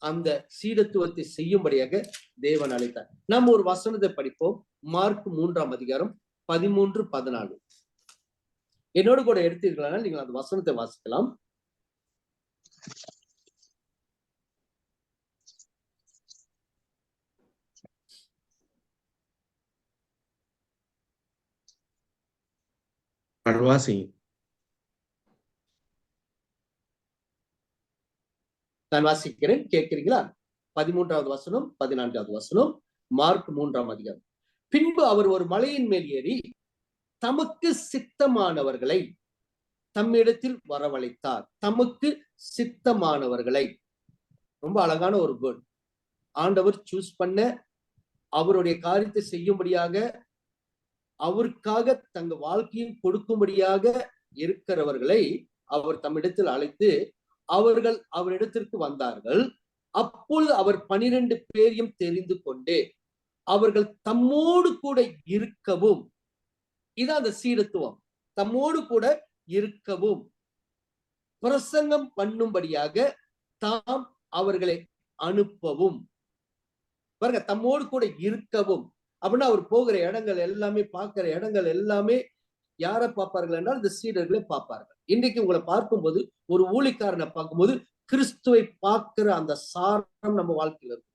அந்த சீடத்துவத்தை செய்யும்படியாக தேவன் அழைத்தார். நாம் ஒரு வசனத்தை படிப்போம். மார்க் 3ஆம் அதிகாரம் 13-14. என்னோடு கூட எடுத்தீர்களானால் நீங்கள் அந்த வசனத்தை வாசிக்கலாம். நான் வாசிக்கிறேன், கேட்கிறீங்களா? 13வது வசனம் 14வது வசனம் மார்க் 3ஆம் அதிகாரம். பின்பு அவர் ஒரு மலையின் மேல் ஏறி தமக்கு சித்தமானவர்களை தம்மிடத்தில் வரவழைத்தார். தமக்கு சித்தமானவர்களை, ரொம்ப அழகான ஒரு வேர்ட். ஆண்டவர் சூஸ் பண்ண, அவருடைய காரியத்தை செய்யும்படியாக, அவருக்காக தங்க வாழ்க்கையும் கொடுக்கும்படியாக இருக்கிறவர்களை அவர் தம்மிடத்தில் அழைத்து அவர்கள் அவரிடத்திற்கு வந்தார்கள். அப்பொழுது அவர் 12 பேரையும் தெரிந்து கொண்டு அவர்கள் தம்மோடு கூட இருக்கவும், இதான் அந்த சீடத்துவம், தம்மோடு கூட இருக்கவும் பிரசங்கம் பண்ணும்படியாக தாம் அவர்களை அனுப்பவும், பாருங்க, தம்மோடு கூட இருக்கவும். அப்படின்னா அவர் போகிற இடங்கள் எல்லாமே, பார்க்கிற இடங்கள் எல்லாமே யாரை பார்ப்பார்கள் என்றால் இந்த சீடர்களை பார்ப்பார்கள். இன்றைக்கு உங்களை பார்க்கும்போது, ஒரு ஊழிக்காரனை பார்க்கும்போது கிறிஸ்துவை பார்க்கிற அந்த சாரம் நம்ம வாழ்க்கையில் இருக்கும்.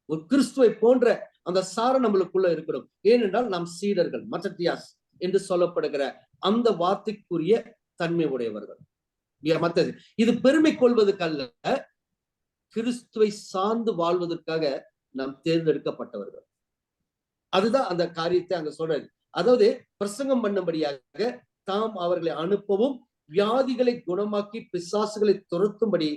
ஒரு கிறிஸ்துவை போன்ற அந்த சாரம் நம்மளுக்குள்ள இருக்கணும். ஏனென்றால் நாம் சீடர்கள், மத்தத்தியாஸ் என்று சொல்லப்படுகிற அந்த வார்த்தைக்குரிய தன்மை உடையவர்கள். மத்தது இது பெருமை கொள்வதற்கு அல்ல, கிறிஸ்துவை சார்ந்து வாழ்வதற்காக நாம் தேர்ந்தெடுக்கப்பட்டவர்கள். அதுதான் அந்த காரியத்தை அங்க சொல்றது. அதாவது பிரசங்கம் பண்ணும்படியாக தாம் அவர்களை அனுப்பவும், வியாதிகளை குணமாக்கி பிசாசுகளை துரத்தும்படி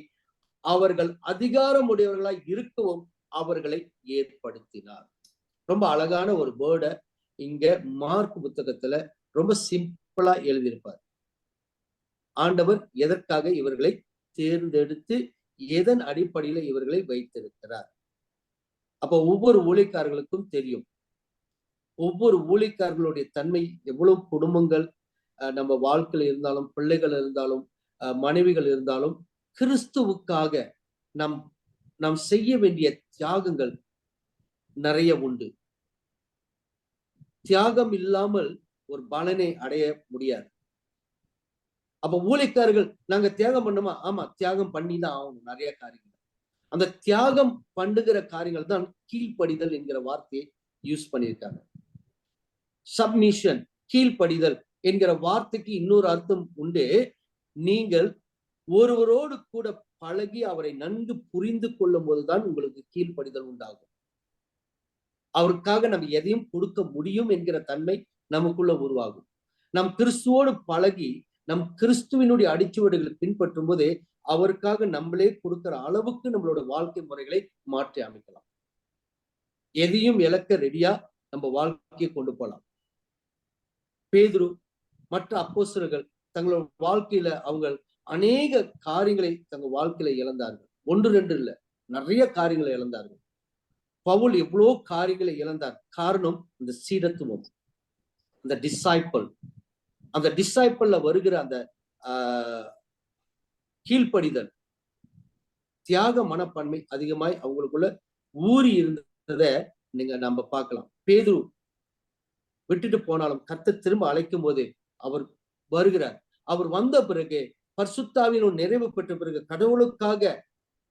அவர்கள் அதிகாரம் உடையவர்களாய் இருக்கவும் அவர்களை ஏற்படுத்தினார். ரொம்ப அழகான ஒரு வேர்டை இங்க மார்க் புத்தகத்துல ரொம்ப சிம்பிளா எழுதியிருப்பார். ஆண்டவர் எதற்காக இவர்களை தேர்ந்தெடுத்து எதன் அடிப்படையில இவர்களை வைத்திருக்கிறார். அப்ப ஒவ்வொரு ஊழியக்காரர்களுக்கும் தெரியும், ஒவ்வொரு ஊழியக்காரர்களுடைய தன்மை. எவ்வளவு குடும்பங்கள் நம்ம வாழ்க்கையில் இருந்தாலும், பிள்ளைகள் இருந்தாலும், மனைவிகள் இருந்தாலும், கிறிஸ்துவுக்காக நாம் செய்ய வேண்டிய தியாகங்கள் நிறைய உண்டு. தியாகம் இல்லாமல் ஒரு பலனை அடைய முடியாது. அப்ப ஊழியக்காரர்கள் நாங்க தியாகம் பண்ணுமா? ஆமா, தியாகம் பண்ணிதான் ஆகணும் நிறைய காரியங்கள். அந்த தியாகம் பண்ணுகிற காரியங்கள் தான் கீழ்ப்படிதல் என்கிற வார்த்தையை யூஸ் பண்ணியிருக்காங்க. சப்மிஷன், கீழ்ப்படிதல் என்கிற வார்த்தைக்கு இன்னொரு அர்த்தம் உண்டு. நீங்கள் ஒருவரோடு கூட பழகி அவரை நன்கு புரிந்து கொள்ளும் போதுதான் உங்களுக்கு கீழ்ப்படிதல் உண்டாகும். அவருக்காக நம்ம எதையும் கொடுக்க முடியும் என்கிற தன்மை நமக்குள்ள உருவாகும். நம் கிறிஸ்துவோடு பழகி நம் கிறிஸ்துவினுடைய அடிச்சுவடுகளை பின்பற்றும் போதே அவருக்காக நம்மளே கொடுக்கிற அளவுக்கு நம்மளோட வாழ்க்கை முறைகளை மாற்றி அமைக்கலாம். எதையும் இழக்க ரெடியா நம்ம வாழ்க்கையை கொண்டு போகலாம். பேதுரு, மற்ற அப்போஸ்தலர்கள் தங்களோட வாழ்க்கையில அவங்க அநேக காரியங்களை தங்க வாழ்க்கையில இழந்தார்கள். 1-2 இல்ல, நிறைய காரியங்களை இழந்தார்கள். பவுல் எவ்வளவு காரியங்களை இழந்தார். காரணம் இந்த சீடத்துவம், அந்த டிசைபிள். அந்த டிசைபிள்ல வருகிற அந்த கீழ்ப்படிதல், தியாக மனப்பான்மை அதிகமாய் அவங்களுக்குள்ள ஊறி இருந்ததை நம்ம பார்க்கலாம். பேதுரு விட்டுட்டு போனாலும் கர்த்தர் திரும்ப அழைக்கும் போது அவர் வருகிறார். அவர் வந்த பிறகு பரிசுத்தாவின் நிறைவு பெற்ற பிறகு கடவுளுக்காக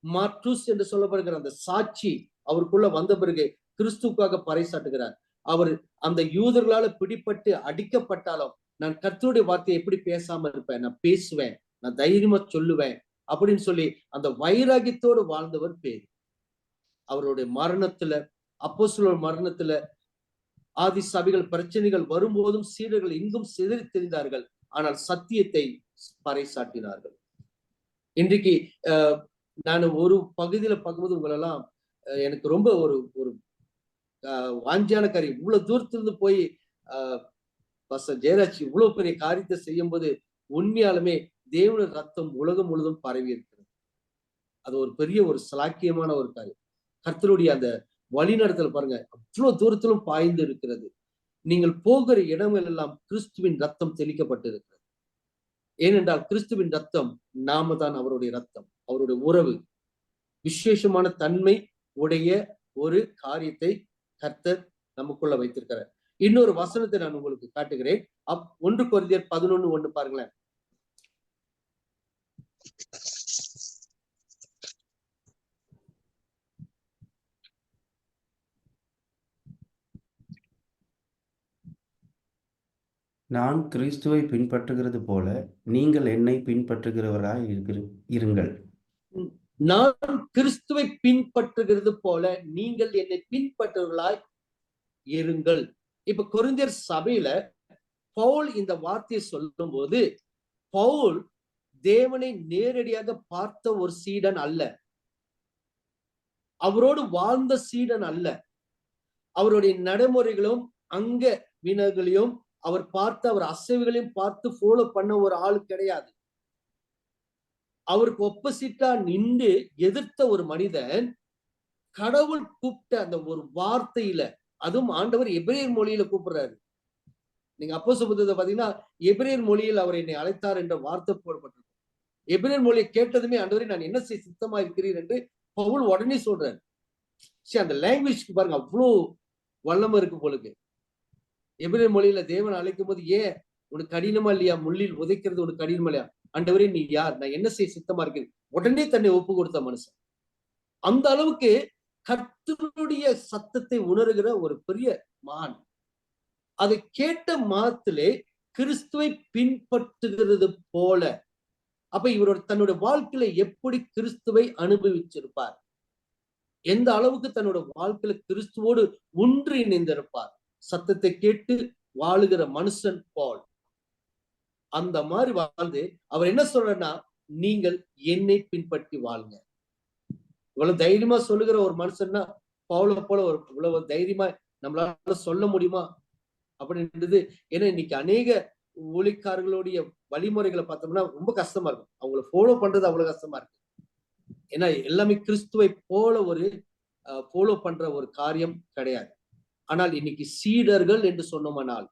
மார்டூஸ் என்று சொல்லப்படுகிற அந்த சாட்சி அவருக்குள்ள வந்த பிறகு கிறிஸ்துக்காக பறைசாட்டுகிறார். அவர் அந்த யூதர்களால பிடிப்பட்டு அடிக்கப்பட்டாலும் நான் கர்த்தருடைய வார்த்தையை எப்படி பேசாம இருப்பேன், நான் பேசுவேன், நான் தைரியமா சொல்லுவேன் அப்படின்னு சொல்லி அந்த வைராகியத்தோடு வாழ்ந்தவர் பேர். அவருடைய மரணத்துல, அப்போஸ்தலர் மரணத்துல, ஆதி சபைகள் பிரச்சனைகள் வரும்போதும் சீடர்கள் இங்கும் சிதறி தெரிந்தார்கள். ஆனால் சத்தியத்தை பறைசாட்டினார்கள். இன்றைக்கு நான் ஒரு பகுதியில பார்க்கும்போது உங்களெல்லாம் எனக்கு ரொம்ப ஒரு ஒரு வாஞ்சியான காரியம். இவ்வளவு தூரத்திலிருந்து போய் ஜெயராஜ் இவ்வளவு பெரிய காரியத்தை செய்யும் போது உண்மையாலுமே தேவன ரத்தம் உலகம் முழுதும் பரவி இருக்கிறது. அது ஒரு பெரிய ஒரு சலாக்கியமான ஒரு காரியம். கர்த்தருடைய அந்த வழிநடத்தல் பாருங்க, அவ்வளவு தூரத்திலும் பாய்ந்து இருக்கிறது. நீங்கள் போகிற இடங்கள் எல்லாம் கிறிஸ்துவின் ரத்தம் தெளிக்கப்பட்டு இருக்கிறது. ஏனென்றால் கிறிஸ்துவின் ரத்தம் நாம தான் அவருடைய ரத்தம். அவருடைய உறவு விசேஷமான தன்மை உடைய ஒரு காரியத்தை கர்த்தர் நமக்குள்ள வைத்திருக்கிறார். இன்னொரு வசனத்தை நான் உங்களுக்கு காட்டுகிறேன். 1 கொரிந்தியர் 11:1 பாருங்களேன். நான் கிறிஸ்துவை பின்பற்றுகிறது போல நீங்கள் என்னை பின்பற்றுகிறவராய் இருங்கள். நான் கிறிஸ்துவை பின்பற்றுகிறது போல நீங்கள் என்னை பின்பற்றுவர்களாய் இருங்கள். இப்ப கொரிந்தியர் சபையில பவுல் இந்த வார்த்தையை சொல்லும் போது, பவுல் தேவனை நேரடியாக பார்த்த ஒரு சீடன் அல்ல, அவரோடு வாழ்ந்த சீடன் அல்ல, அவருடைய நடைமுறைகளும் அங்க வினர்களையும் அவர் பார்த்து அவர் அசைவுகளையும் பார்த்து ஃபாலோ பண்ண ஒரு ஆள் கிடையாது. அவருக்கு ஒப்போசிட்டா நின்று எதிர்த்த ஒரு மனிதன் கடவுள் கூப்பிட்ட அந்த ஒரு வார்த்தையில, அதுவும் ஆண்டவர் எபிரேயர் மொழியில கூப்பிடுறாரு. நீங்க அப்போஸ்தலர் புத்தகத்தை பாத்தீங்கன்னா எபிரேயர் மொழியில் அவர் என்னை அழைத்தார் என்ற வார்த்தை போடப்பட்டிருக்கும். எபிரேயர் மொழியை கேட்டதுமே ஆண்டவரே நான் என்ன செய்ய சித்தமா இருக்கிறீர் என்று பவுல் உடனே சொல்றாரு. சரி, அந்த லாங்குவேஜ்க்கு பாருங்க அவ்வளோ வல்லமை இருக்கு போலுக்கு. எபிரேயர் மொழியில தேவன் அழைக்கும் போது, ஏன் உனக்கு கடினமா இல்லையா, முள்ளில் உதைக்கிறது உனக்கு கடினமா இல்லையா, ஆண்டவரே நீ யார், நான் என்ன செய்ய சித்தமா இருக்கிறேன், உடனே தன்னை ஒப்பு கொடுத்த மனுஷன். அந்த அளவுக்கு கர்த்தருடைய சத்தத்தை உணர்கிற ஒரு பெரிய மகான். அதை கேட்ட மாத்திலே கிறிஸ்துவை பின்பற்றுகிறது போல. அப்ப இவரோட தன்னுடைய வாழ்க்கையில எப்படி கிறிஸ்துவை அனுபவிச்சிருப்பார், எந்த அளவுக்கு தன்னோட வாழ்க்கையில கிறிஸ்துவோடு ஒன்று இணைந்திருப்பார். சத்தத்தை கேட்டு வாழுகிற மனுஷன் பால். அந்த மாதிரி வாழ்ந்து அவர் என்ன சொல்றன்னா, நீங்கள் என்னை பின்பற்றி வாழுங்க. இவ்வளவு தைரியமா சொல்லுகிற ஒரு மனுஷன்னா பவுலை போல ஒரு இவ்வளவு தைரியமா நம்மளால சொல்ல முடியுமா அப்படின்றது. ஏன்னா இன்னைக்கு அநேக ஊழியக்காரர்களுடைய வழிமுறைகளை பார்த்தோம்னா ரொம்ப கஷ்டமா இருக்கும். அவங்களை ஃபாலோ பண்றது அவ்வளவு கஷ்டமா இருக்கு. ஏன்னா எல்லாமே கிறிஸ்துவை போல ஒரு ஃபாலோ பண்ற ஒரு காரியம் கிடையாது. ஆனால் இன்னைக்கு சீடர்கள் என்று சொன்னோமானால்,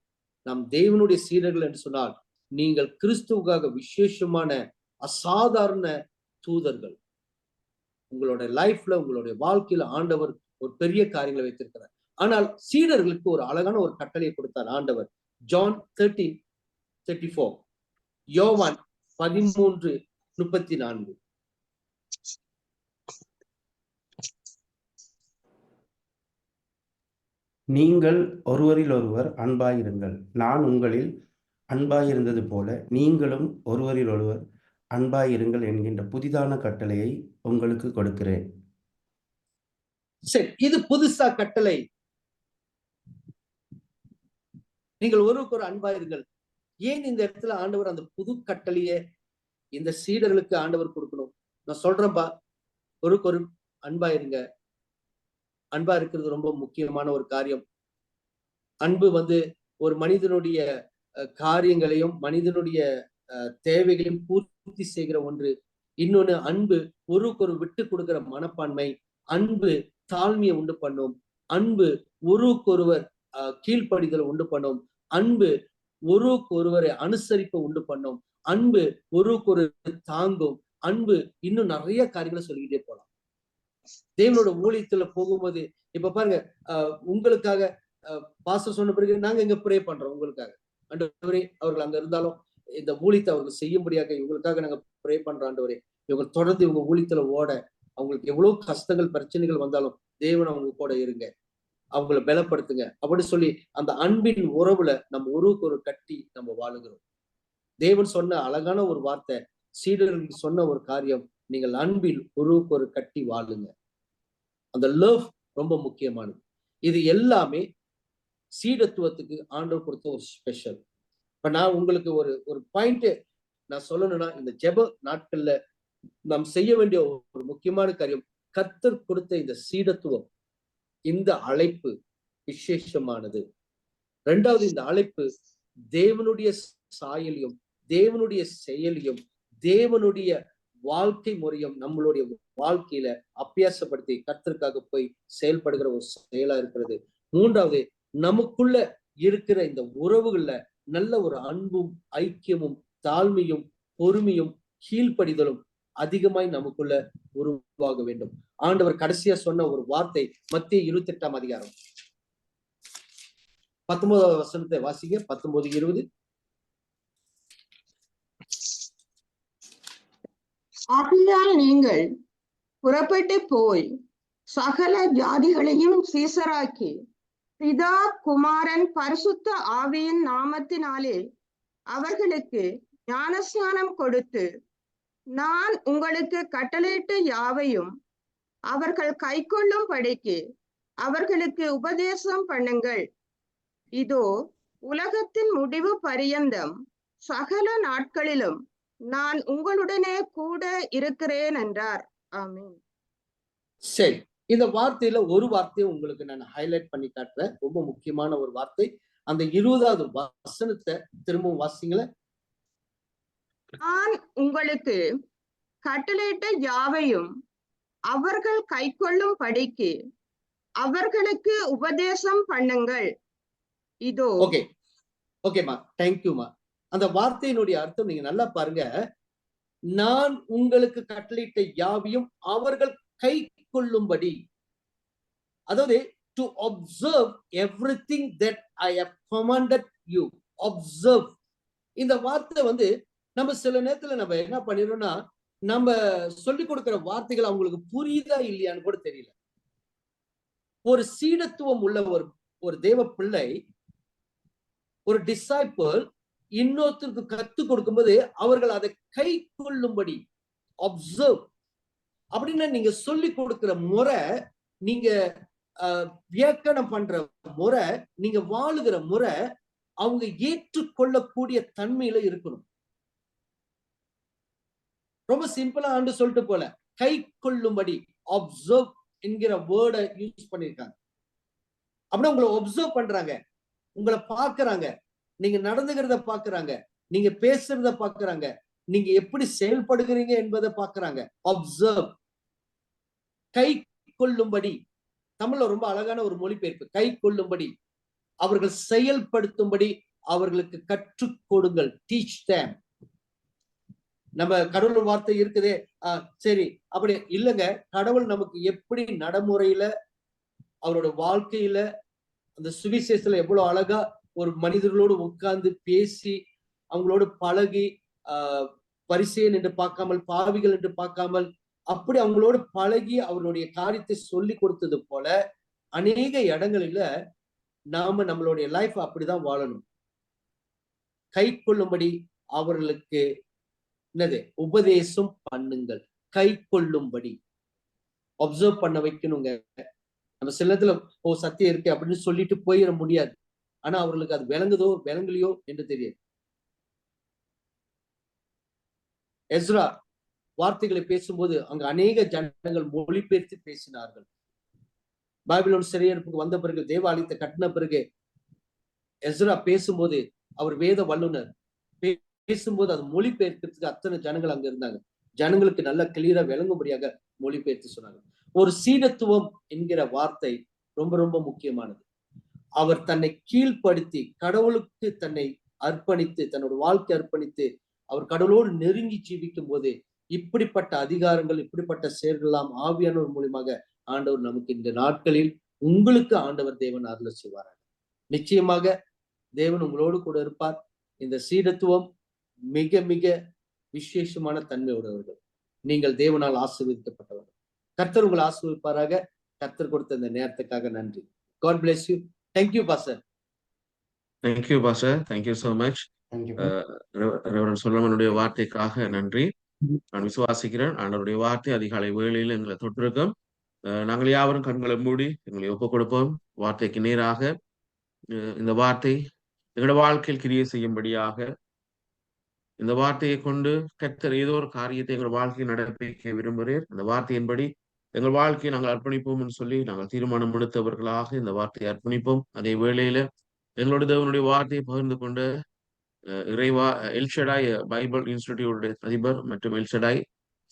நாம் தேவனுடைய சீடர்கள் என்று சொன்னால், நீங்கள் கிறிஸ்துவுக்காக விசேஷமான அசாதாரண தூதர்கள். உங்களோட லைஃப்ல, உங்களுடைய வாழ்க்கையில ஆண்டவர் ஒரு பெரிய காரியங்களை வைத்திருக்கிறார். ஆனால் சீடர்களுக்கு ஒரு அழகான ஒரு கட்டளையை கொடுத்தார் ஆண்டவர். ஜான் 13:34, யோவான் 13:34. நீங்கள் ஒருவரில் ஒருவர் அன்பாயிருங்கள். நான் உங்களில் அன்பாயிருந்தது போல நீங்களும் ஒருவரில் ஒருவர் அன்பாயிருங்கள் என்கின்ற புதிதான கட்டளையை உங்களுக்கு கொடுக்கிறேன். சரி, இது புதுசா கட்டளை. நீங்கள் ஒருவருக்கு ஒரு அன்பாயிருங்கள். ஏன் இந்த இடத்துல ஆண்டவர் அந்த புது கட்டளையை இந்த சீடர்களுக்கு ஆண்டவர் கொடுக்கணும்? நான் சொல்றேன்பா, ஒருக்கு ஒரு அன்பாயிருங்க. அன்பா இருக்கிறது ரொம்ப முக்கியமான ஒரு காரியம். அன்பு ஒரு மனிதனுடைய காரியங்களையும் மனிதனுடைய தேவைகளையும் பூர்த்தி செய்கிற ஒன்று. இன்னொன்னு, அன்பு ஒருவருக்கு விட்டு கொடுக்கிற மனப்பான்மை. அன்பு தாழ்மையை உண்டு பண்ணும். அன்பு ஒருவருக்கொருவர் கீழ்ப்படிதலை உண்டு பண்ணும். அன்பு ஒருவரை அனுசரிப்பை உண்டு பண்ணும். அன்பு ஒருவருக்கொரு தாங்கும். அன்பு இன்னும் நிறைய காரியங்களை சொல்லிக்கிட்டே போலாம். தேவனோட ஊழியத்துல போகும்போது இப்ப பாருங்க, உங்களுக்காக பாஸ்டர் சொன்ன பிறகு நாங்க இங்க ப்ரே பண்றோம் உங்களுக்காக. ஆண்டவரே, அவர்கள் அங்க இருந்தாலும் இந்த ஊழியத்தை அவர்கள் செய்யும்படியாக இவங்களுக்காக நாங்க ப்ரே பண்றோம். ஆண்டவரே, இவங்க தொடர்ந்து இவங்க ஊழியத்துல ஓட, அவங்களுக்கு எவ்வளவு கஷ்டங்கள் பிரச்சனைகள் வந்தாலும் தேவன் அவங்க கூட இருங்க, அவங்களை பலப்படுத்துங்க அப்படின்னு சொல்லி அந்த அன்பின் உறவுல நம்ம ஒருவருக்கு ஒரு கட்டி நம்ம வாழுகிறோம். தேவன் சொன்ன அழகான ஒரு வார்த்தை, சீடர்களுக்கு சொன்ன ஒரு காரியம், நீங்கள் அன்பில் ஒருவருக்கு ஒரு கட்டி வாழுங்க. அந்த லவ் ரொம்ப முக்கியமானது. இது எல்லாமே சீடத்துவத்துக்கு ஆண்டவர் கொடுத்த ஒரு ஸ்பெஷல். இப்ப நான் உங்களுக்கு ஒரு பாயிண்ட் நான் சொல்லணும்னா, இந்த ஜெப நாட்கள்ல நாம் செய்ய வேண்டிய ஒரு முக்கியமான காரியம், கர்த்தர் கொடுத்த இந்த சீடத்துவம், இந்த அழைப்பு விசேஷமானது. இரண்டாவது, இந்த அழைப்பு தேவனுடைய சாயலையும் தேவனுடைய செயலையும் தேவனுடைய வாழ்க்கை முறையும் நம்மளுடைய வாழ்க்கையில அபியாசப்படுத்தி கர்த்தருக்காக போய் செயல்படுகிற ஒரு செயலா இருக்கிறது. மூன்றாவது, நமக்குள்ள இருக்கிற இந்த உறவுகள்ல நல்ல ஒரு அன்பும் ஐக்கியமும் தாழ்மையும் பொறுமையும் கீழ்ப்படிதலும் அதிகமாய் நமக்குள்ள உருவாக வேண்டும். ஆண்டவர் கடைசியா சொன்ன ஒரு வார்த்தை மத்தேயு 28ஆம் அதிகாரம் 19வது வசனத்தை வாசிங்க. 19:20. ஆகையால் நீங்கள் புறப்பட்டு போய் சகல ஜாதிகளையும் சீசராக்கி பிதா குமாரன் பரிசுத்த ஆவியின் நாமத்தினாலே அவர்களுக்கு ஞானஸ்நானம் கொடுத்து, நான் உங்களுக்கு கட்டளையிட்ட யாவையும் அவர்கள் கைக்கொள்ளும் படிக்கு அவர்களுக்கு உபதேசம் பண்ணுங்கள். இதோ, உலகத்தின் முடிவு பரியந்தம் சகல நாட்களிலும் நான் உங்களுடனே கூட இருக்கிறேன் என்றார். ஆமென். சரி, இந்த வார்த்தையில ஒரு வார்த்தையை உங்களுக்கு நான் ஹைலைட் பண்ணி காட்டுறேன். ரொம்ப முக்கியமான ஒரு வார்த்தை. அந்த 20வது வசனத்தை திரும்பவும் வாசிங்களேன். நான் உங்களுக்கு கட்டளையிட்ட யாவையும் அவர்கள் கைக்கொள்ளும் படிக்கு அவர்களுக்கு உபதேசம் பண்ணுங்கள். இதோ. ஓகேமா, தேங்க்யூமா. அந்த வார்த்தையினுடைய அர்த்தம் நீங்க நல்லா பாருங்க. நான் உங்களுக்கு கட்டளையிட்ட யாவையும் அவர்கள் கை கொள்ளும்படி. அதாவது to observe everything that I have commanded you. Observe. இந்த வார்த்தை வந்து நம்ம சில நேரத்துல நம்ம என்ன பண்ணிடுறோம்னா, நம்ம சொல்லிக் கொடுக்கிற வார்த்தைகள் அவங்களுக்கு புரியுதா இல்லையான்னு கூட தெரியல. ஒரு சீடத்துவம் உள்ள ஒரு தேவ பிள்ளை, ஒரு டிசைபிள் இன்னொருத்தருக்கு கத்துக் கொடுக்கும்போது அவர்கள் அதை கை கொள்ளும்படி, அப்சர்வ் அப்படின்னு நீங்க சொல்லி கொடுக்கிற முறை, நீங்க வியாக்கணம் பண்ற முறை, நீங்க வாழுகிற முறை அவங்க ஏற்றுக்கொள்ளக்கூடிய தன்மையில இருக்கணும். ரொம்ப சிம்பிளா ஆண்டு சொல்லிட்டு போல, கை கொள்ளும்படி, அப்சர்வ் என்கிற வேர்டை யூஸ் பண்ணிருக்காங்க. அப்படின்னா உங்களை ஒப்சர்வ் பண்றாங்க, உங்களை பாக்குறாங்க, நீங்க நடந்துகிறத பாக்குறாங்க, நீங்க பேசுறத பாக்குறாங்க, நீங்க எப்படி செயல்படுகிறீங்க என்பதை பாக்குறாங்க. அப்சர்வ். கை கொள்ளும்படி, தமிழ்ல ரொம்ப அழகான ஒரு மொழிபெயர்ப்பு. கை கொள்ளும்படி, அவர்கள் செயல்படுத்தும்படி அவர்களுக்கு கற்றுக் கொடுங்கள். Teach them. நம்ம கடவுள் வார்த்தை இருக்குதே, சரி அப்படி இல்லைங்க. கடவுள் நமக்கு எப்படி நடைமுறையில, அவரோட வாழ்க்கையில, அந்த சுவிசேஷத்துல எவ்வளவு அழகா ஒரு மனிதர்களோடு உட்கார்ந்து பேசி, அவங்களோடு பழகி, பரிசேயன் என்று பார்க்காமல், பாவிகள் என்று பார்க்காமல், அப்படி அவங்களோடு பழகி அவருடைய காரியத்தை சொல்லி கொடுத்தது போல அநேக இடங்களில நாம நம்மளுடைய லைஃப் அப்படிதான் வாழணும். கை கொள்ளும்படி அவர்களுக்கு என்னது உபதேசம் பண்ணுங்கள். கை கொள்ளும்படி அப்சர்வ் பண்ண வைக்கணுங்க. நம்ம சில நேரத்துல சத்தியம் இருக்கு அப்படின்னு சொல்லிட்டு போயிட முடியாது. ஆனா அவர்களுக்கு அது விளங்குதோ விளங்கலையோ என்று தெரியாது. எஸ்ரா வார்த்தைகளை பேசும்போது அங்க அநேக ஜனங்கள் மொழிபெயர்த்து பேசினார்கள். பாபிலோன் சிறையிருப்புக்கு வந்த பிறகு, தேவாலயத்தை கட்டின பிறகு எஸ்ரா பேசும்போது, அவர் வேத வல்லுனர், பேசும்போது அது மொழிபெயர்க்கிறதுக்கு அத்தனை ஜனங்கள் அங்க இருந்தாங்க. ஜனங்களுக்கு நல்ல கிளியரா விளங்கும்படியாக மொழிபெயர்த்து சொன்னாங்க. ஒரு சீடத்துவம் என்கிற வார்த்தை ரொம்ப ரொம்ப முக்கியமானது. அவர் தன்னை கீழ்ப்படுத்தி, கடவுளுக்கு தன்னை அர்ப்பணித்து, தன்னோட வாழ்க்கை அர்ப்பணித்து, அவர் கடவுளோடு நெருங்கி ஜீவிக்கும் போது இப்படிப்பட்ட அதிகாரங்கள், இப்படிப்பட்ட செயல்கள்லாம் ஆவியானவர் மூலியமாக ஆண்டவர் நமக்கு இந்த நாட்களில் உங்களுக்கு ஆண்டவர் தேவன் அருள செய்வார். நிச்சயமாக தேவன் உங்களோடு கூட இருப்பார். இந்த சீடத்துவம் மிக மிக விசேஷமான தன்மை உடையவர்கள். நீங்கள் தேவனால் ஆசீர்வதிக்கப்பட்டவர்கள். கர்த்தர் உங்களை ஆசீர்வதிப்பாராக. கர்த்தர் கொடுத்த இந்த நேரத்துக்காக நன்றி. God bless you. Thank you, Pastor. Thank you, Pastor. Thank you so much. Reverend சொலமனுடைய வார்த்தைக்காக நன்றி. நான் விசுவாசிக்கிறேன் ஆண்டவருடைய வார்த்தை அதிகாலை வேளையில் எங்களை தொட்டிருக்கோம். நாங்கள் யாவரும் கண்களை மூடி எங்களை ஒப்புக் கொடுப்போம். வார்த்தைக்கு நேராக இந்த வார்த்தை எங்களோட வாழ்க்கையில் கிரியை செய்யும்படியாக, இந்த வார்த்தையை கொண்டு கர்த்தர் ஏதோ ஒரு காரியத்தை எங்கள் வாழ்க்கையை நடப்பிக்க விரும்புகிறேன். அந்த வார்த்தையின்படி எங்கள் வாழ்க்கையை நாங்கள் அர்ப்பணிப்போம் என்று சொல்லி நாங்கள் தீர்மானம் எடுத்தவர்களாக இந்த வார்த்தையை அர்ப்பணிப்போம். அதே வேளையில எங்களோட தேவனுடைய வார்த்தையை பகிர்ந்து கொண்டு இறைவா எல்ஷடாய் பைபிள் இன்ஸ்டிடியூட் அதிபர் மற்றும் எல்ஷடாய்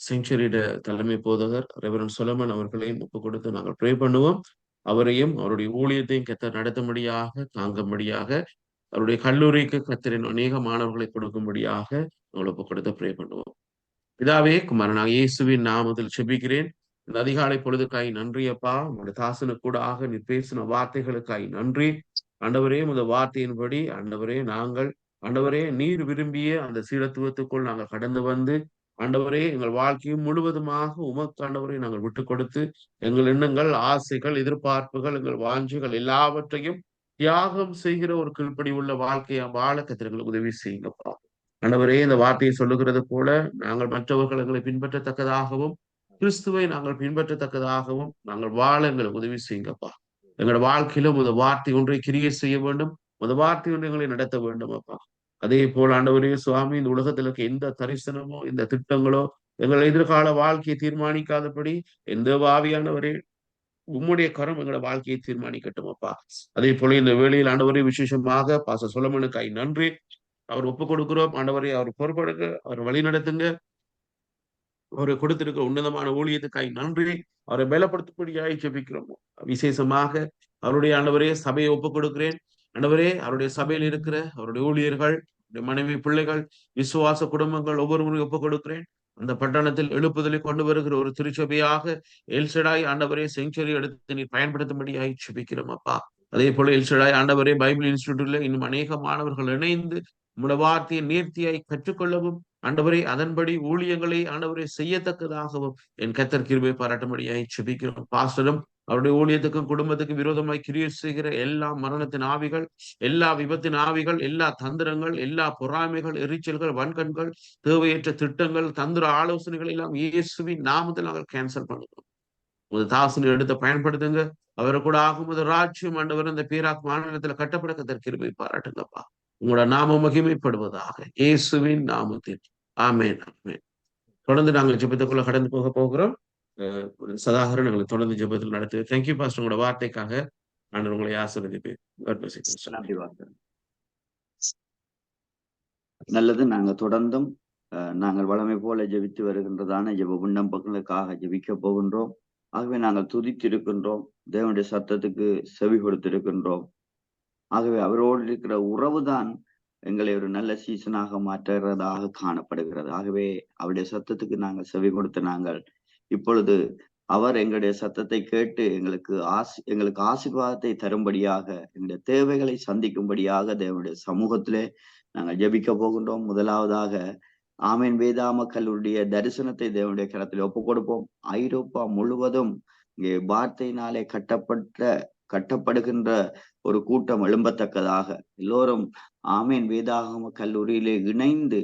செஞ்சுரியோட தலைமை போதகர் ரெவரண்ட் சொலமன் அவர்களையும் ஒப்புக் கொடுத்து நாங்கள் ப்ரே பண்ணுவோம். அவரையும் அவருடைய ஊழியத்தையும் கர்த்தர் நடத்தும்படியாக, தாங்கும்படியாக, அவருடைய கல்லூரிக்கு கர்த்தரின் அநேக மாணவர்களை கொடுக்கும்படியாக நாங்கள் ஒப்புக் கொடுத்து ப்ரே பண்ணுவோம். பிதாவே, குமாரனாக இயேசுவின் நாமத்தில் செபிக்கிறேன். இந்த அதிகாலை பொழுதுக்காய் நன்றி அப்பா. உங்களுடைய தாசனு கூட ஆக நீ பேசின வார்த்தைகளுக்காய் நன்றி ஆண்டவரே. இந்த வார்த்தையின்படி ஆண்டவரே, நாங்கள் ஆண்டவரே நீர் விரும்பிய அந்த சீடத்துவத்துக்குள் நாங்கள் கடந்து வந்து ஆண்டவரே எங்கள் வாழ்க்கையும் முழுவதுமாக உமக்கு ஆண்டவரை நாங்கள் விட்டு கொடுத்து எங்கள் எண்ணங்கள், ஆசைகள், எதிர்பார்ப்புகள், எங்கள் வாஞ்சிகள் எல்லாவற்றையும் தியாகம் செய்கிற ஒரு கீழ்ப்படி உள்ள வாழ்க்கையை வாழ கர்த்தர் உதவி செய்யுங்கப்பா. ஆண்டவரே, இந்த வார்த்தையை சொல்லுகிறது போல நாங்கள் மற்றவர்கள் எங்களை பின்பற்றத்தக்கதாகவும் கிறிஸ்துவை நாங்கள் பின்பற்றத்தக்கதாகவும் நாங்கள் வாழ எங்களுக்கு உதவி செய்யுங்கப்பா. எங்களோட வாழ்க்கையிலும் இந்த வார்த்தை ஒன்றை கிரியை செய்ய வேண்டும். அந்த வார்த்தை ஒன்றை எங்களை நடத்த வேண்டும் அப்பா. அதே போல ஆண்டவரே சுவாமி, இந்த உலகத்துல இருக்க எந்த தரிசனமோ இந்த திட்டங்களோ எங்கள் எதிர்கால வாழ்க்கையை தீர்மானிக்காதபடி எந்த ஆவியானவரே உம்முடைய கரம் எங்களோட வாழ்க்கையை தீர்மானிக்கட்டும் அப்பா. அதே போல இந்த வேளையில் ஆண்டவரே விசேஷமாக பாஸ்டர் சொலமனுக்காய் நன்றி. அவர் ஒப்புக் கொடுக்கிறோம் ஆண்டவரே. அவர் பொறுப்படுங்க, அவர் வழி நடத்துங்க. அவரை கொடுத்திருக்கிற உன்னதமான ஊழியத்துக்காய் நன்றி. அவரை பலப்படுத்தும்படியாய் ஜெபிக்கிறோம். விசேஷமாக அவருடைய ஆண்டவரே சபையை ஒப்புக் கொடுக்கிறேன் ஆண்டவரே. அவருடைய சபையில் இருக்கிற அவருடைய ஊழியர்கள் மனைவி, பிள்ளைகள், விசுவாச குடும்பங்கள் ஒவ்வொருவரும் ஒப்புக் கொடுக்கிறேன். அந்த பட்டணத்தில் எழுப்புதலை கொண்டு வருகிற ஒரு திருச்சபையாக எல்சடாய் ஆண்டவரே செஞ்சுரி எடுத்து நீர் பயன்படுத்தும்படியாய் ஜெபிக்கிறோம் அப்பா. அதே போல எல்சடாய் ஆண்டவரே பைபிள் இன்ஸ்டிடியூட்ல இன்னும் அநேக மாணவர்கள் இணைந்து உம்முடைய வார்த்தையை நேர்த்தியாய் கற்றுக்கொள்ளவும் ஆண்டவரே அதன்படி ஊழியங்களை ஆண்டவரை செய்யத்தக்கதாகவும் என் கர்த்தர் கிருபை பாராட்டும்படியாய் ஜெபிக்கிறோம். பாஸ்டரும் அவருடைய ஊழியத்துக்கும் குடும்பத்துக்கும் விரோதமாய் கிரியை செய்கிற எல்லா மரணத்தின் ஆவிகள், எல்லா விபத்தின் ஆவிகள், எல்லா தந்திரங்கள், எல்லா பொறாமைகள், எரிச்சல்கள், வன்கண்கள், தேவையற்ற திட்டங்கள், தந்திர ஆலோசனைகள் எல்லாம் இயேசுவின் நாமத்தில் நாங்கள் கேன்சல் பண்ணுகிறோம். உங்க தாசனை எடுத்து பயன்படுத்துங்க. அவரை கூட ஆகும்போது ராஜ்யம் ஆண்டவர் அந்த பேராக் மாநிலத்துல கட்டப்பட கர்த்தர் கிருபை பாராட்டுங்கப்பா. உங்களோட நாம மகிமைப்படுவதாக இயேசுவின் நாமத்தில். ஆமென், ஆமென். தொடர்ந்து நாங்கள் ஜெபத்துக்குள்ள கடந்து போகிறோம். சதாகரன் எங்களை தொடர்ந்து ஜெபத்தில் நடத்து. தேங்க்யூ பாஸ்டர், உங்களோட வார்த்தைக்காக ஆண்டவர் உங்களை ஆசீர்வதிப்பேன். நன்றி வாசன். நல்லது. நாங்க தொடர்ந்தும் நாங்கள் வளமை போல ஜெபித்து வருகின்றதான ஜெப விண்ணப்பங்களுக்காக ஜெபிக்க போகின்றோம். ஆகவே நாங்கள் துதித்திருக்கின்றோம், தேவனுடைய சத்தத்துக்கு செவி கொடுத்திருக்கின்றோம். ஆகவே அவரோடு இருக்கிற உறவுதான் எங்களை ஒரு நல்ல சீசனாக மாற்றுகிறதாக காணப்படுகிறது. ஆகவே அவருடைய சத்தத்துக்கு நாங்கள் செவி கொடுத்து நாங்கள் இப்பொழுது அவர் எங்களுடைய சத்தத்தை கேட்டு எங்களுக்கு ஆசீர்வாதத்தை தரும்படியாக, எங்களுடைய தேவைகளை சந்திக்கும்படியாக தேவனுடைய சமூகத்திலே நாங்கள் ஜெபிக்க போகின்றோம். முதலாவதாக ஆமேன் வேதாம கல்லூரிய தரிசனத்தை தேவனுடைய கரத்தில் ஒப்புக் கொடுப்போம். ஐரோப்பா முழுவதும் இங்கே வார்த்தையினாலே கட்டப்படுகின்ற ஒரு கூட்டம் எழும்பத்தக்கதாக எல்லோரும் ஆமேன் வேதாகம கல்லூரியிலே இணைந்து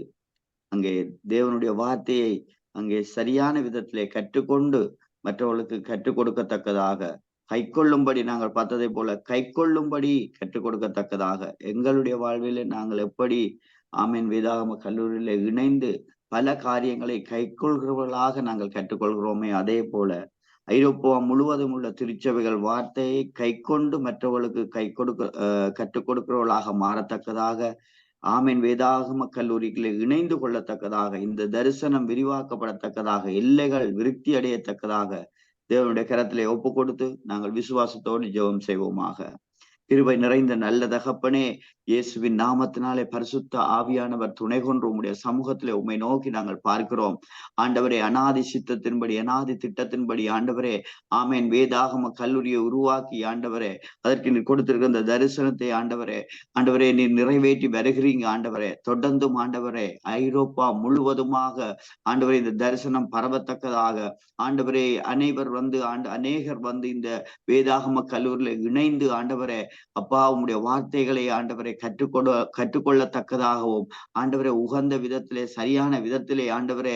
அங்கே தேவனுடைய வார்த்தையை அங்கே சரியான விதத்திலே கற்றுக்கொண்டு மற்றவர்களுக்கு கற்றுக் கொடுக்கத்தக்கதாக, கைக்கொள்ளும்படி நாங்கள் பார்த்ததை போல கைக்கொள்ளும்படி கற்றுக் கொடுக்கத்தக்கதாக, எங்களுடைய வாழ்விலே நாங்கள் எப்படி ஆமேன் வேதாகம கல்லூரியில இணைந்து பல காரியங்களை கைக்கொள்கிறவர்களாக நாங்கள் கற்றுக்கொள்கிறோமே, அதே போல ஐரோப்பா முழுவதும் உள்ள திருச்சபைகள் வார்த்தையை கைக்கொண்டு மற்றவர்களுக்கு கற்றுக் கொடுக்கிறவர்களாக மாறத்தக்கதாக, ஆமீன் வேதாகம கல்லூரிகளில் இணைந்து கொள்ளத்தக்கதாக, இந்த தரிசனம் விரிவாக்கப்படத்தக்கதாக, எல்லைகள் விருத்தி அடையத்தக்கதாக தேவனுடைய கரத்திலே ஒப்பு கொடுத்து நாங்கள் விசுவாசத்தோடு ஜெபம் செய்வோமாக. கிருபை நிறைந்த நல்ல தகப்பனே, இயேசுவின் நாமத்தினாலே பரிசுத்த ஆவியானவர் துணை கொன்று உம்முடைய சமூகத்திலே உம்மை நோக்கி நாங்கள் பார்க்கிறோம். ஆண்டவரே, அனாதி சித்தத்தின்படி அனாதி திட்டத்தின்படி ஆண்டவரே ஆமேன் வேதாகம கல்லூரியை உருவாக்கி ஆண்டவரே அதற்கு நீர் கொடுத்திருக்கிற இந்த தரிசனத்தை ஆண்டவரே நீர் நிறைவேற்றி வருகிறீங்க. ஆண்டவரே தொடர்ந்தும் ஆண்டவரே ஐரோப்பா முழுவதுமாக ஆண்டவரே இந்த தரிசனம் பரவத்தக்கதாக ஆண்டவரே அநேகர் வந்து இந்த வேதாகம கல்லூரியில இணைந்து ஆண்டவரே அப்பா உம்முடைய வார்த்தைகளை ஆண்டவரை கற்றுக்கொள்ளத்தக்கதாகவும் ஆண்டவரை உகந்த விதத்திலே சரியான விதத்திலே ஆண்டவரே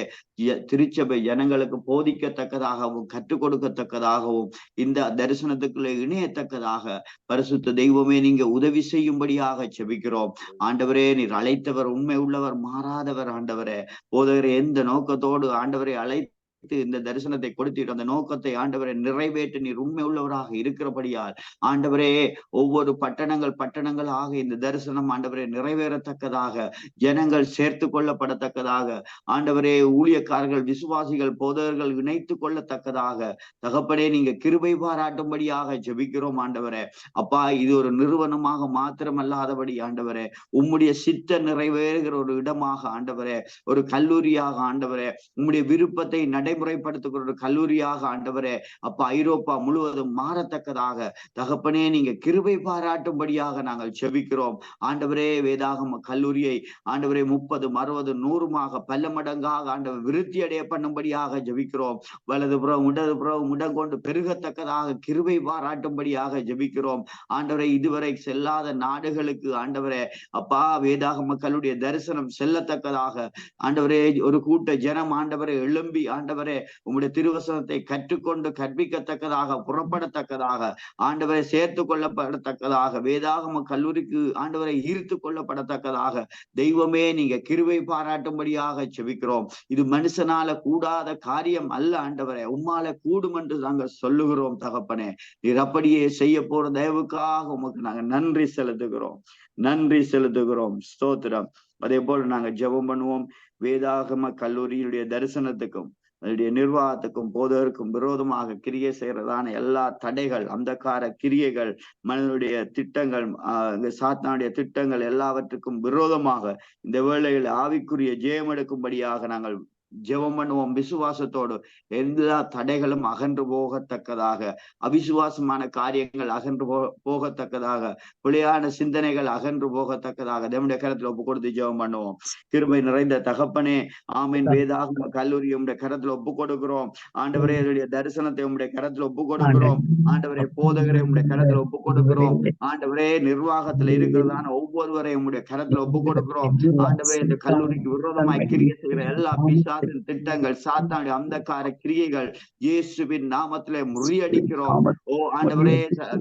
திருச்சபை ஜனங்களுக்கு போதிக்கத்தக்கதாகவும் கற்றுக் கொடுக்கத்தக்கதாகவும் இந்த தரிசனத்துக்குள்ளே இணையத்தக்கதாக பரிசுத்த தெய்வமே நீங்க உதவி செய்யும்படியாக செபிக்கிறோம். ஆண்டவரே நீர் அழைத்தவர் உண்மை உள்ளவர் மாறாதவர். ஆண்டவரே போதகரை எந்த நோக்கத்தோடு ஆண்டவரை அழைத்து இந்த தரிசனத்தை கொடுத்தீர், அந்த நோக்கத்தை ஆண்டவரை நிறைவேற்ற நீர் உண்மை உள்ளவராக இருக்கிறபடியால் ஆண்டவரே ஒவ்வொரு பட்டணங்களாக இந்த தரிசனம் ஆண்டவரை நிறைவேறத்தக்கதாக, ஜனங்கள் சேர்த்து கொள்ளப்படத்தக்கதாக, ஆண்டவரே ஊழியக்காரர்கள் விசுவாசிகள் போதகர்கள் இணைத்து கொள்ளத்தக்கதாக தகப்பனே நீங்க கிருபை பாராட்டும்படியாக ஜெபிக்கிறோம். ஆண்டவரே அப்பா இது ஒரு நிறுவனமாக மாத்திரமல்லாதபடி ஆண்டவரே உம்முடைய சித்த நிறைவேறுகிற ஒரு இடமாக ஆண்டவரே, ஒரு கல்லூரியாக ஆண்டவரே உம்முடைய விருப்பத்தை நடைமுறைப்படுத்துகிற ஒரு கல்லூரியாக ஆண்டவரே அப்ப ஐரோப்பா முழுவதும் மாறத்தக்கதாக தகப்பனே நீங்க கிருபை பாராட்டும்படியாக நாங்கள் செபிக்கிறோம். ஆண்டவரே வேதாகம கல்லூரியை ஆண்டவரே 30, 60, 100 பல மடங்காக ஆண்டவர் விருத்தி அடைய பண்ணும்படியாக ஜெபிக்கிறோம். வலதுபுறம் இடதுபுறம் இடம் கொண்டு பெருகத்தக்கதாக கிருபை பாராட்டும்படியாக ஜெபிக்கிறோம். ஆண்டவரை இதுவரை செல்லாத நாடுகளுக்கு ஆண்டவரே அப்பா வேதாகம கல்லூரிய தரிசனம் செல்லத்தக்கதாக ஆண்டவரே ஒரு கூட்ட ஜனம் ஆண்டவரை எழும்பி ஆண்டவரே உம்முடைய திருவசனத்தை கற்றுக்கொண்டு கற்பிக்கத்தக்கதாக புறப்படத்தக்கதாக ஆண்டவரை சேர்த்து கொள்ளப்படத்தக்கதாக வேதாகம கல்லூரிக்கு ஆண்டவரை ஈர்த்து கொள்ளப்படத்தக்கதாக தெய்வமே நீங்க கிருபை பாராட்டும்படியாக செபிக்கிறோம். இது மனுஷனால கூடாத காரியம் அல்ல ஆண்டவரே, உம்மால கூடும் என்று நாங்கள் சொல்லுகிறோம். தகப்பனே நீர் அப்படியே செய்ய போற தயவுக்காக உமக்கு நாங்க நன்றி செலுத்துகிறோம். ஸ்தோத்திரம். அதே போல நாங்க ஜெபம் பண்ணுவோம். வேதாகம கல்லூரியுடைய தரிசனத்துக்கும் அதனுடைய நிர்வாகத்துக்கும் போதகருக்கும் விரோதமாக கிரியை செய்யறதான எல்லா தடைகள், அந்தகார கிரியைகள், மனிதனுடைய திட்டங்கள், சாத்தானுடைய திட்டங்கள் எல்லாவற்றுக்கும் விரோதமாக இந்த வேளையில் ஆவிக்குரிய ஜெயம் எடுக்கும்படியாக நாங்கள் ஜெபம் பண்ணுவோம். விசுவாசத்தோடு எல்லா தடைகளும் அகன்று போகத்தக்கதாக, அவிசுவாசமான காரியங்கள் அகன்று போகத்தக்கதாக, பிழையான சிந்தனைகள் அகன்று போகத்தக்கதாக தேவனுடைய கரத்துல ஒப்பு கொடுத்து ஜெபம் பண்ணுவோம். கிருபை நிறைந்த தகப்பனே, ஆமீன். வேதாகம கல்லூரி உடைய கரத்துல ஒப்பு கொடுக்கிறோம். ஆண்டவரே, என்னுடைய தரிசனத்தை உடைய கரத்துல ஒப்பு கொடுக்கிறோம். ஆண்டவரே, போதகரை உடைய கரத்துல ஒப்பு கொடுக்கிறோம். ஆண்டவரே, நிர்வாகத்துல இருக்கிறதான ஒவ்வொருவரையும் உடைய கரத்துல ஒப்பு கொடுக்கிறோம். ஆண்டவரே, இந்த கல்லூரிக்கு விரோதமாய் கிரியை செய்கிற எல்லா திட்டங்கள், சாத்தானுடைய அந்தகார கிரியைகள் இயேசுவின் நாமத்திலே முறியடிக்கிறோம். ஓ ஆண்டவரே,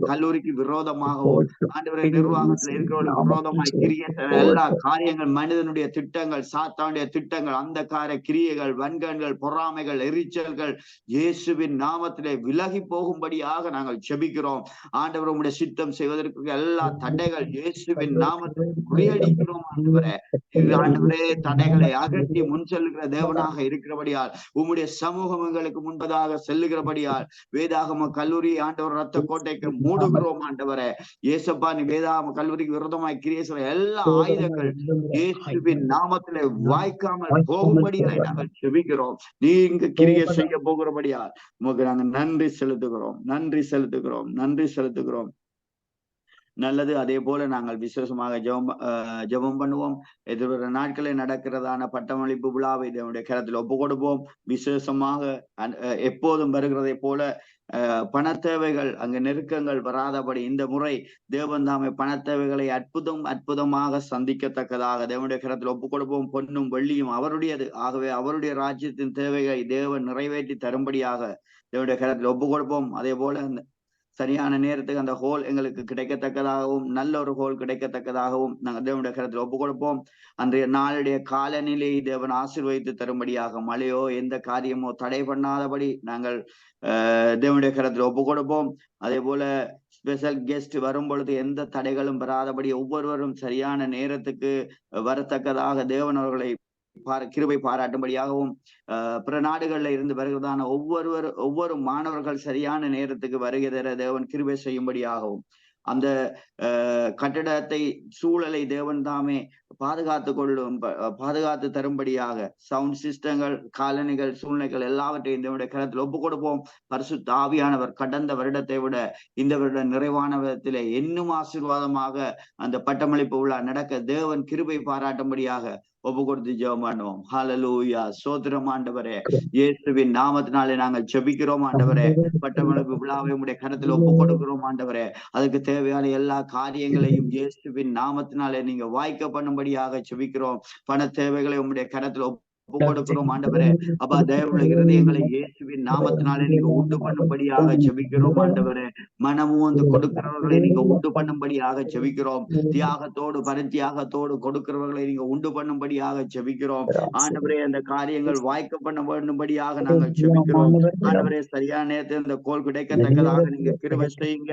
கல்லூரிக்கு விரோதமாகவோ, ஆண்டவரே, நிர்வாகத்தில் இருக்கிறவர்களுக்கு விரோதமாய் கிரியை எல்லா காரியங்கள், மனிதனுடைய திட்டங்கள், சாத்தானுடைய திட்டங்கள், அந்தகார கிரியைகள், வன்கண்கள், பொறாமைகள், எரிச்சல்கள் இயேசுவின் நாமத்திலே விலகி போகும்படியாக நாங்கள் ஜெபிக்கிறோம். ஆண்டவர் உம்முடைய சித்தம் செய்வதற்கு எல்லா தடைகள் இயேசுவின் நாமத்திலே முறியடிக்கிறோம். ஆண்டவரே, தடைகளை அகற்றி முன் செல்லுகிற தேவனாக இருக்கிறபடியால், உம்முடைய சமூகம் எங்களுக்கு முன்பதாக செல்லுகிறபடியால், வேதாகம கல்லூரி ஆண்டவர் ரத்த கோட்டைக்கு மூடுகிறோம். ஆண்டவரே இயேசப்பா, நீ வேதாகம கல்லூரிக்கு விரோதமாய் கிரியை செய்கிற எல்லா ஆயுதங்கள் இயேசுவின் நாமத்திலே வாய்க்காமல் போகும்படியாய் நாங்கள் ஜெபிக்கிறோம். நீங்க கிரியை செய்ய போகிறபடியால் உமக்கு நாங்கள் நன்றி செலுத்துகிறோம், நன்றி செலுத்துகிறோம், நன்றி செலுத்துகிறோம். நல்லது. அதே போல நாங்கள் விசேஷமாக ஜெபம் பண்ணுவோம். எதிர்வர நாட்களில் நடக்கிறதான பட்டமளிப்பு விழாவை தேவனுடைய கரத்தில் ஒப்பு கொடுப்போம். விசேஷமாக எப்போதும் வருகிறதை போல பண தேவைகள், அங்கு நெருக்கங்கள் வராதபடி இந்த முறை தேவன் தாமே பண தேவைகளை அற்புதமாக சந்திக்கத்தக்கதாக தேவனுடைய கரத்தில் ஒப்பு கொடுப்போம். பொன்னும் வெள்ளியும் அவருடையது. ஆகவே அவருடைய ராஜ்யத்தின் தேவைகளை தேவன் நிறைவேற்றி தரும்படியாக தேவனுடைய கரத்தில் ஒப்பு கொடுப்போம். அதே போல சரியான நேரத்துக்கு அந்த ஹோல் எங்களுக்கு கிடைக்கத்தக்கதாகவும், நல்ல ஒரு ஹோல் கிடைக்கத்தக்கதாகவும் நாங்கள் தேவனுடைய கரத்தில் ஒப்பு கொடுப்போம். அன்றைய நாளுடைய காலநிலையை தேவன் ஆசீர்வதித்து தரும்படியாக, மழையோ எந்த காரியமோ தடை பண்ணாதபடி நாங்கள் தேவனுடைய கரத்தில் ஒப்பு கொடுப்போம். அதே போல ஸ்பெஷல் கெஸ்ட் வரும் பொழுது எந்த தடைகளும் பெறாதபடி ஒவ்வொருவரும் சரியான நேரத்துக்கு வரத்தக்கதாக தேவன் அவர்களை கிருபை பாராட்டும்படியாகவும், பிற நாடுகள்ல இருந்து வருகிறதான ஒவ்வொரு மாணவர்கள் சரியான நேரத்துக்கு வருகை தர தேவன் கிருபை செய்யும்படியாகவும், அந்த கட்டிடத்தை சூழலை தேவன் தாமே பாதுகாத்து தரும்படியாக சவுண்ட் சிஸ்டங்கள், காலணிகள், சூழ்நிலைகள் எல்லாவற்றையும் தேவனுடைய கரத்தில் ஒப்பு கொடுப்போம். பரிசுத்த ஆவியானவர் கடந்த வருடத்தை விட இந்த வருடம் நிறைவான விதத்திலே இன்னும் ஆசீர்வாதமாக அந்த பட்டமளிப்பு விழா நடக்க தேவன் கிருபை பாராட்டும்படியாக ஒப்பு கொடுத்து ஜெபம் பண்ணுவோம். ஹல்லேலூயா. சோத்திரம் ஆண்டவரே, இயேசுவின் நாமத்தினாலே நாங்கள் ஜெபிக்கிறோம். ஆண்டவரே, பட்டமளிப்பு விழாவை உம்முடைய கரத்தில் ஒப்பு கொடுக்கிறோம். ஆண்டவரே, அதுக்கு தேவையான எல்லா காரியங்களையும் இயேசுவின் நாமத்தினாலே நீங்க வாய்க்க பண்ணும்படியாக ஜெபிக்கிறோம். பண தேவைகளை உம்முடைய கரத்தில் ஒப்பு கொடுக்கிறோம். ஆண்டவரே, அப்பா, தேவனுள்ள இருதயங்களை இயேசுவின் நாமத்தினாலே நீங்க உண்டு பண்ணும்படியாக ஜெபிக்கிறோம். ஆண்டவரே, மனமும் வந்து கொடுக்கிறவர்களை நீங்க உண்டு பண்ணும்படியாக ஜெபிக்கிறோம். தியாகத்தோடு பரித்தியாகத்தோடு கொடுக்கிறவர்களை நீங்க உண்டு பண்ணும்படியாக ஜெபிக்கிறோம். ஆண்டவரே, அந்த காரியங்கள் வாய்க்க பண்ண வேண்டும்படியாக நாங்கள் ஜெபிக்கிறோம். ஆண்டவரே, சரியான நேரத்தில் இந்த கோல் கிடைக்கத்தக்கதாக நீங்க கிருபை செய்யுங்க.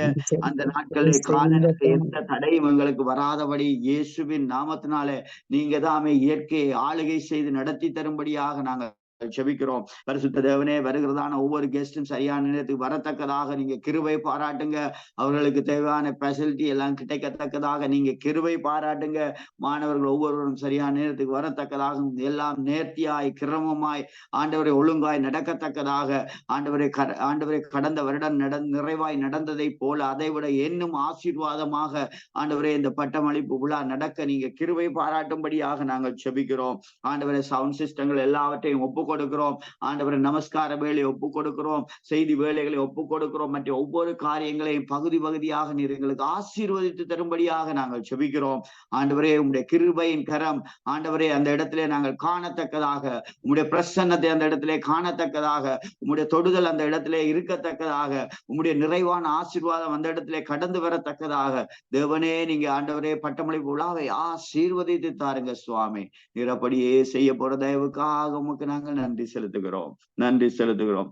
அந்த நாட்களில் காலநிலை எந்த தடையும் எங்களுக்கு வராதபடி இயேசுவின் நாமத்தினாலே நீங்க தாமே இயற்கையை ஆளுகை செய்து நடத்தி தரும்படியாக நாங்கள் ஜெபிக்கிறோம். பரிசுத்த தேவனே, வருகிறதான ஒவ்வொரு கெஸ்டும் சரியான நேரத்துக்கு வரத்தக்கதாக நீங்க கிருபை பாராட்டுங்க. அவர்களுக்கு தேவையான ஃபெசிலிட்டி எல்லாம் கிடைக்கத்தக்கதாக நீங்க கிருபை பாராட்டுங்க. மாணவர்கள் ஒவ்வொருவரும் சரியான நேரத்துக்கு வரத்தக்கதாக, எல்லாம் நேர்த்தியாய் கிரமமாய் ஆண்டவரை ஒழுங்காய் நடக்கத்தக்கதாக, ஆண்டவரை கடந்த வருடம் நிறைவாய் நடந்ததை போல அதைவிட இன்னும் ஆசீர்வாதமாக ஆண்டவரே இந்த பட்டமளிப்பு விழா நடக்க நீங்க கிருபை பாராட்டும்படியாக நாங்கள் ஜெபிக்கிறோம். ஆண்டவரை சவுண்ட் சிஸ்டங்கள் எல்லாவற்றையும் ஒப்பு கொடுக்கிறோம். ஆண்டவரை நமஸ்கார வேலையை ஒப்பு கொடுக்கிறோம். செய்தி வேலைகளை ஒப்பு கொடுக்கிறோம். மற்ற ஒவ்வொரு காரியங்களையும் பகுதியாக நீர் எங்களுக்கு ஆசீர்வதித்து தரும்படியாக நாங்கள் ஜெபிக்கிறோம். ஆண்டவரே, உம்முடைய கிருபையின் கரம் ஆண்டவரே அந்த இடத்திலே நாங்கள் காணத்தக்கதாக, உம்முடைய பிரசன்னத்தை அந்த இடத்திலே காணத்தக்கதாக, உம்முடைய தொடுதல் அந்த இடத்திலே இருக்கத்தக்கதாக, உம்முடைய நிறைவான ஆசீர்வாதம் அந்த இடத்திலே கடந்து வரத்தக்கதாக தேவனே நீங்க ஆண்டவரே பட்டமளிப்பு விழாவை ஆசீர்வதித்து தாருங்க சுவாமி. நீர் அப்படியே செய்ய போற தயவுக்காக உமக்கு நாங்கள் நன்றி செலுத்துகிறோம்.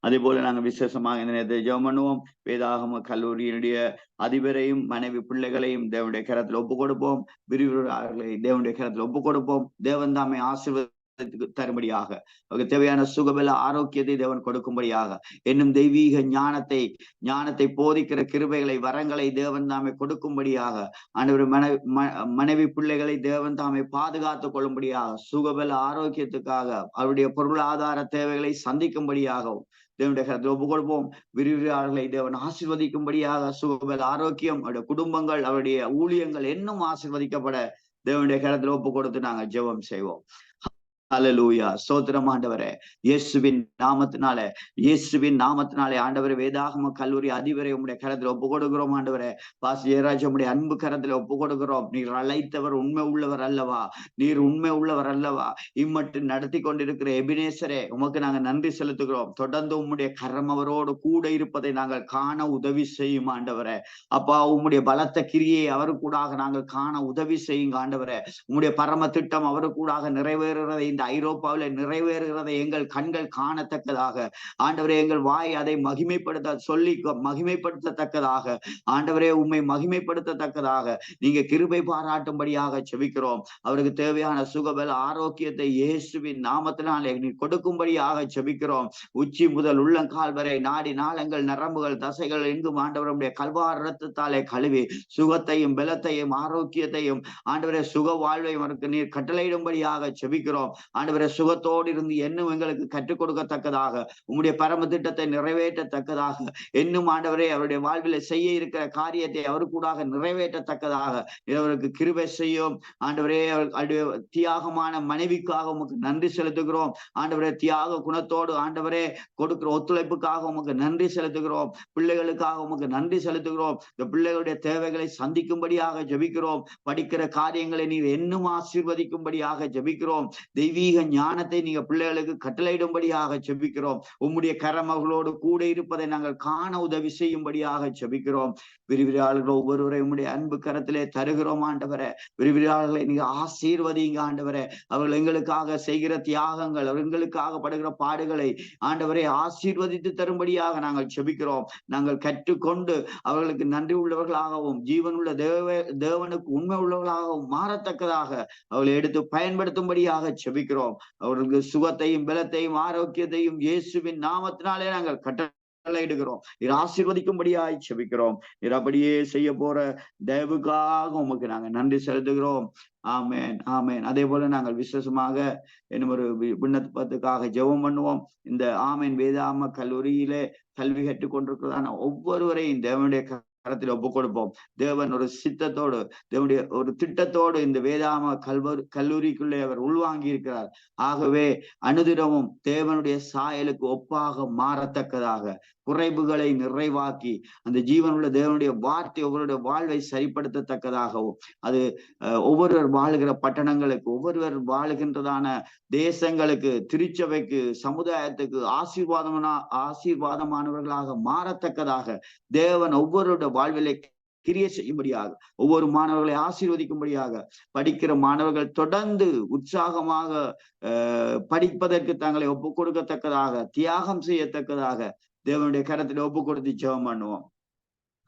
அதே போல நாங்கள் விசேஷமாக இந்த நேரத்தை ஜெபம் பண்ணுவோம். வேதாகம கல்லூரியினுடைய அதிபரையும் மனைவி பிள்ளைகளையும் தேவனுடைய கரத்தில் ஒப்பு கொடுப்போம். விரிவுரையாளர்களை தேவனுடைய கரத்தில் ஒப்பு கொடுப்போம். தேவன் தாமே ஆசீர்வாத தரும்படியாக, அவருக்கு தேவையான சுகபல ஆரோக்கியத்தை தேவன் கொடுக்கும்படியாக, என்னும் தெய்வீக ஞானத்தை போதிக்கிற கிருபைகளை வரங்களை தேவன் தாமே கொடுக்கும்படியாக, ஆண்டவர் மனைவி பிள்ளைகளை தேவன் தாமே பாதுகாத்துக் கொள்ளும்படியாக, சுகபல ஆரோக்கியத்துக்காக, அவருடைய பொருளாதார தேவைகளை சந்திக்கும்படியாகவும் தேவனுடைய கருத்தில் ஒப்பு கொடுப்போம். விரிவிரியாளர்களை தேவன் ஆசீர்வதிக்கும்படியாக, சுகபல ஆரோக்கியம், அவருடைய குடும்பங்கள், அவருடைய ஊழியங்கள் இன்னும் ஆசீர்வதிக்கப்பட தேவனுடைய கருத்தில் ஒப்பு கொடுத்து நாங்கள் ஜெபம் செய்வோம். அல்லேலூயா. ஸ்தோத்திரம் ஆண்டவரே. இயேசுவின் நாமத்தினாலே ஆண்டவரே, வேதாகம கல்லூரி அதிபரை உம்முடைய கரத்தில் ஒப்பு கொடுக்கிறோம். ஆண்டவரே, பாஸ் ஜெயராஜ் உம்முடைய அன்பு கரத்தில் ஒப்பு கொடுக்கிறோம். நீர் அழைத்தவர் உண்மை உள்ளவர் அல்லவா? நீர் உண்மை உள்ளவர் அல்லவா? இம்மட்டு நடத்தி கொண்டிருக்கிற எபினேசரே, உமக்கு நாங்கள் நன்றி செலுத்துகிறோம். தொடர்ந்து உம்முடைய கரம் அவரோடு கூட இருப்பதை நாங்கள் காண உதவி செய்யும் ஆண்டவரே. அப்பா, உம்முடைய பலத்த கிரியை அவருக்கூடாக நாங்கள் காண உதவி செய்யுங்க ஆண்டவரே. உம்முடைய பரம திட்டம் அவருக்கூடாக நிறைவேறுகிறதை, இந்த ஐரோப்பாவில் நிறைவேறுகிறதை எங்கள் கண்கள் காணத்தக்கதாக, ஆண்டவரே, எங்கள் வாய் அதை மகிமைப்படுத்தத்தக்கதாக, ஆண்டவரே, உம்மை மகிமைப்படுத்தத்தக்கதாக நீங்க கிருபை பாராட்டும்படியாக செபிக்கிறோம். அவருக்கு தேவையான சுகபல ஆரோக்கியத்தை இயேசுவின் நாமத்தினாலே நீ கொடுக்கும்படியாக செபிக்கிறோம். உச்சி முதல் உள்ளங்கால் வரை நாடி நாளங்கள் நரம்புகள் தசைகள் எங்கும் ஆண்டவருடைய கல்வார் இரத்தத்தாலே கழுவி சுகத்தையும் பலத்தையும் ஆரோக்கியத்தையும், ஆண்டவரே, சுக வாழ்வையும் அவருக்கு நீர் கட்டளையிடும்படியாக செபிக்கிறோம். ஆண்டவரே, சுகத்தோடு இருந்து என்னும் எங்களுக்கு கற்றுக் கொடுக்கத்தக்கதாக, உம்முடைய பரம திட்டத்தை நிறைவேற்றத்தக்கதாக, என்னும் ஆண்டவரே அவருடைய வாழ்வில் செய்ய இருக்கிற காரியத்தை அவருக்கூடாக நிறைவேற்றத்தக்கதாக அவருக்கு கிருபை செய்யும். ஆண்டவரே, தியாகமான மனைவிக்காக உமக்கு நன்றி செலுத்துகிறோம். ஆண்டவரே, தியாக குணத்தோடு ஆண்டவரே கொடுக்கிற ஒத்துழைப்புக்காக உமக்கு நன்றி செலுத்துகிறோம். பிள்ளைகளுக்காக உமக்கு நன்றி செலுத்துகிறோம். இந்த பிள்ளைகளுடைய தேவைகளை சந்திக்கும்படியாக ஜெபிக்கிறோம். படிக்கிற காரியங்களை நீர் என்னும் ஆசீர்வதிக்கும்படியாக ஜெபிக்கிறோம். தெய்வீக ஞானத்தை நீங்க பிள்ளைகளுக்கு கட்டளையிடும்படியாக செபிக்கிறோம். உம்முடைய கரம் அவர்களோடு கூட இருப்பதை நாங்கள் காண உதவி செய்யும்படியாக செபிக்கிறோம். விரிவிரியாளர்கள் ஒவ்வொருவரை உம்முடைய அன்பு கரத்திலே தருகிறோம் ஆண்டவரே. விரிவிரியாளர்களை நீங்க ஆசீர்வதிங்க ஆண்டவரே. அவர்கள் எங்களுக்காக செய்கிற தியாகங்கள், எங்களுக்காக படுகிற பாடுகளை ஆண்டவரை ஆசீர்வதித்து தரும்படியாக நாங்கள் செபிக்கிறோம். நாங்கள் கற்றுக்கொண்டு அவர்களுக்கு நன்றி உள்ளவர்களாகவும் ஜீவனுள்ள தேவனுக்கு உண்மை உள்ளவர்களாகவும் மாறத்தக்கதாக அவர்களை எடுத்து பயன்படுத்தும்படியாக செபிக்கிறோம். அவர்களுக்கு சுகத்தையும் பலத்தையும் ஆரோக்கியத்தையும் இயேசுவின் நாமத்தினாலே நாங்கள் கட்டளையிடுகிறோம். நீர் ஆசீர்வதிக்கும்படியாய் செபிக்கிறோம். நீர் அப்படியே செய்ய போற தயவுக்காக உமக்கு நாங்கள் நன்றி செலுத்துகிறோம். ஆமேன், ஆமேன். அதே போல நாங்கள் விசேஷமாக என்னும் ஒரு விண்ணப்பத்துக்காக ஜெபம் பண்ணுவோம். இந்த ஆமேன் வேதாகம கல்லூரியிலே கல்வி கற்றுக் கொண்டிருக்கிறதான ஒவ்வொருவரையும் தேவனுடைய கரத்தில் ஒப்புக் கொடுப்போம். தேவன் ஒரு சித்தத்தோடு, தேவனுடைய ஒரு திட்டத்தோடு இந்த வேதாகம கல்லூரிக்குள்ளே அவர் உள்வாங்கி இருக்கிறார். ஆகவே அனுதினமும் தேவனுடைய சாயலுக்கு ஒப்பாக மாறத்தக்கதாக, குறைவுகளை நிறைவாக்கி, அந்த ஜீவனுள்ள தேவனுடைய வார்த்தை ஒவ்வொருடைய வாழ்வை சரிப்படுத்தத்தக்கதாகவும், அது ஒவ்வொருவர் வாழுகிற பட்டணங்களுக்கு, ஒவ்வொருவர் வாழுகின்றதான தேசங்களுக்கு, திருச்சபைக்கு, சமுதாயத்துக்கு ஆசீர்வாதமானவர்களாக மாறத்தக்கதாக தேவன் ஒவ்வொருடைய வாழ்விலை கிரியை செய்யும்படியாக, ஒவ்வொரு மாணவர்களை ஆசீர்வதிக்கும்படியாக, படிக்கிற மாணவர்கள் தொடர்ந்து உற்சாகமாக படிப்பதற்கு தங்களை ஒப்புக் கொடுக்கத்தக்கதாக, தியாகம் செய்யத்தக்கதாக தேவனுடைய கரத்தில் ஒப்பு கொடுத்து ஜெபம் பண்ணுவோம்.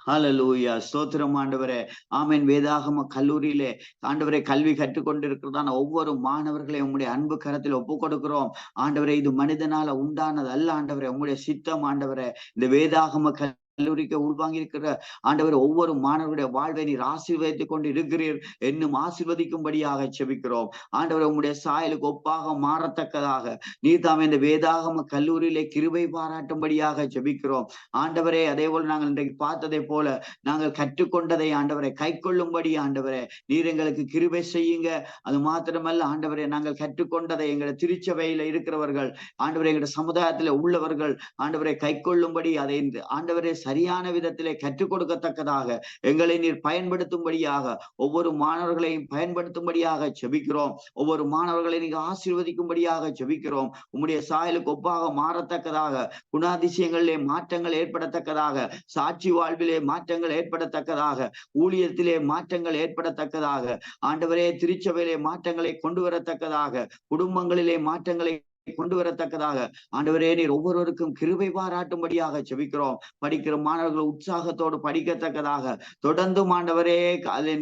ஹல்லேலூயா. ஸ்தோத்திரம் ஆண்டவரே. ஆமேன். வேதாகம கல்லூரியிலே ஆண்டவரை கல்வி கற்றுக்கொண்டிருக்கிறதான ஒவ்வொரு மாணவர்களையும் உங்களுடைய அன்பு கரத்தில் ஒப்பு கொடுக்கிறோம். ஆண்டவரே, இது மனிதனால உண்டானது அல்ல ஆண்டவரே, உங்களுடைய சித்தம் ஆண்டவரே. இந்த வேதாகம கல்லூரிக்கு உள்வாங்கி இருக்கிற ஆண்டவர் ஒவ்வொரு மாணவருடைய வாழ்வை நீர் ஆசீர்வதித்துக் கொண்டு இருக்கிறீர். இன்னும் ஆசீர்வதிக்கும்படியாக செபிக்கிறோம். ஆண்டவர் உங்களுடைய சாயலுக்கு ஒப்பாக மாறத்தக்கதாக நீர் தாமே இந்த வேதாகம கல்லூரியிலே கிருபை பாராட்டும்படியாக செபிக்கிறோம். ஆண்டவரே, அதே போல நாங்கள் இன்றைக்கு பார்த்ததை போல நாங்கள் கற்றுக்கொண்டதை ஆண்டவரை கை கொள்ளும்படி ஆண்டவரே நீர் எங்களுக்கு கிருபை செய்யுங்க. அது மாத்திரமல்ல ஆண்டவரே, நாங்கள் கற்றுக்கொண்டதை எங்களுடைய திருச்சபையில இருக்கிறவர்கள், ஆண்டவரே, எங்களுடைய சமுதாயத்துல உள்ளவர்கள் ஆண்டவரை கை கொள்ளும்படி, அதை ஆண்டவரே சரியான விதத்திலே கற்றுக் கொடுக்கத்தக்கதாக எங்களை நீர் பயன்படுத்தும்படியாக, ஒவ்வொரு மாணவர்களையும் பயன்படுத்தும்படியாக செபிக்கிறோம். ஒவ்வொரு மாணவர்களை நீங்க ஆசீர்வதிக்கும்படியாக செபிக்கிறோம். உம்முடைய சாயலுக்கு ஒப்பாக மாறத்தக்கதாக, குணாதிசயங்களிலே மாற்றங்கள் ஏற்படத்தக்கதாக, சாட்சி வாழ்விலே மாற்றங்கள் ஏற்படத்தக்கதாக, ஊழியத்திலே மாற்றங்கள் ஏற்படத்தக்கதாக, ஆண்டவரே திருச்சபையிலே மாற்றங்களை கொண்டு வரத்தக்கதாக, குடும்பங்களிலே மாற்றங்களை கொண்டு வரத்தக்கதாக ஆண்டவரே நீர் ஒவ்வொருவருக்கும் கிருபை பாராட்டும்படியாக செபிக்கிறோம். படிக்கிற மாணவர்கள் உற்சாகத்தோடு படிக்கத்தக்கதாக, தொடர்ந்தும் ஆண்டவரே அதை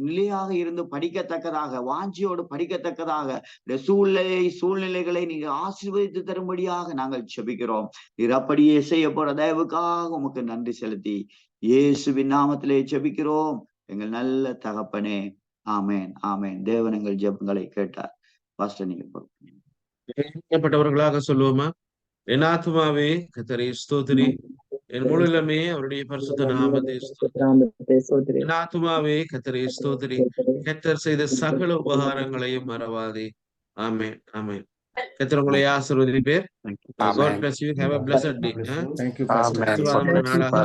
நிலையாக இருந்து படிக்கத்தக்கதாக, வாஞ்சியோடு படிக்கத்தக்கதாக சூழ்நிலைகளை நீங்க ஆசீர்வதித்து தரும்படியாக நாங்கள் செபிக்கிறோம். நீர் அப்படியே செய்ய போற தயவுக்காக உமக்கு நன்றி செலுத்தி இயேசுவின் நாமத்திலே செபிக்கிறோம் எங்கள் நல்ல தகப்பனே. ஆமேன், ஆமேன். தேவன் எங்கள் ஜெபங்களை கேட்டார். பாஸ்டர் நீங்க பட்டவர்களாக சொல்லுவோமா? என் ஆத்மாவே கர்த்தரை ஸ்தோத்திரி, என் முழுலமே அவருடைய பரிசுத்த நாமத்தை ஸ்தோத்திரி. என் ஆத்மாவே கர்த்தரை ஸ்தோத்திரி, கர்த்தர் செய்த சகல உபகாரங்களையும் மறவாதே. ஆமென், ஆமென். கர்த்தர் உங்களை ஆசீர்வதிப்பார். God bless you. Have a blessed day. Thank you, Pastor. நாளாக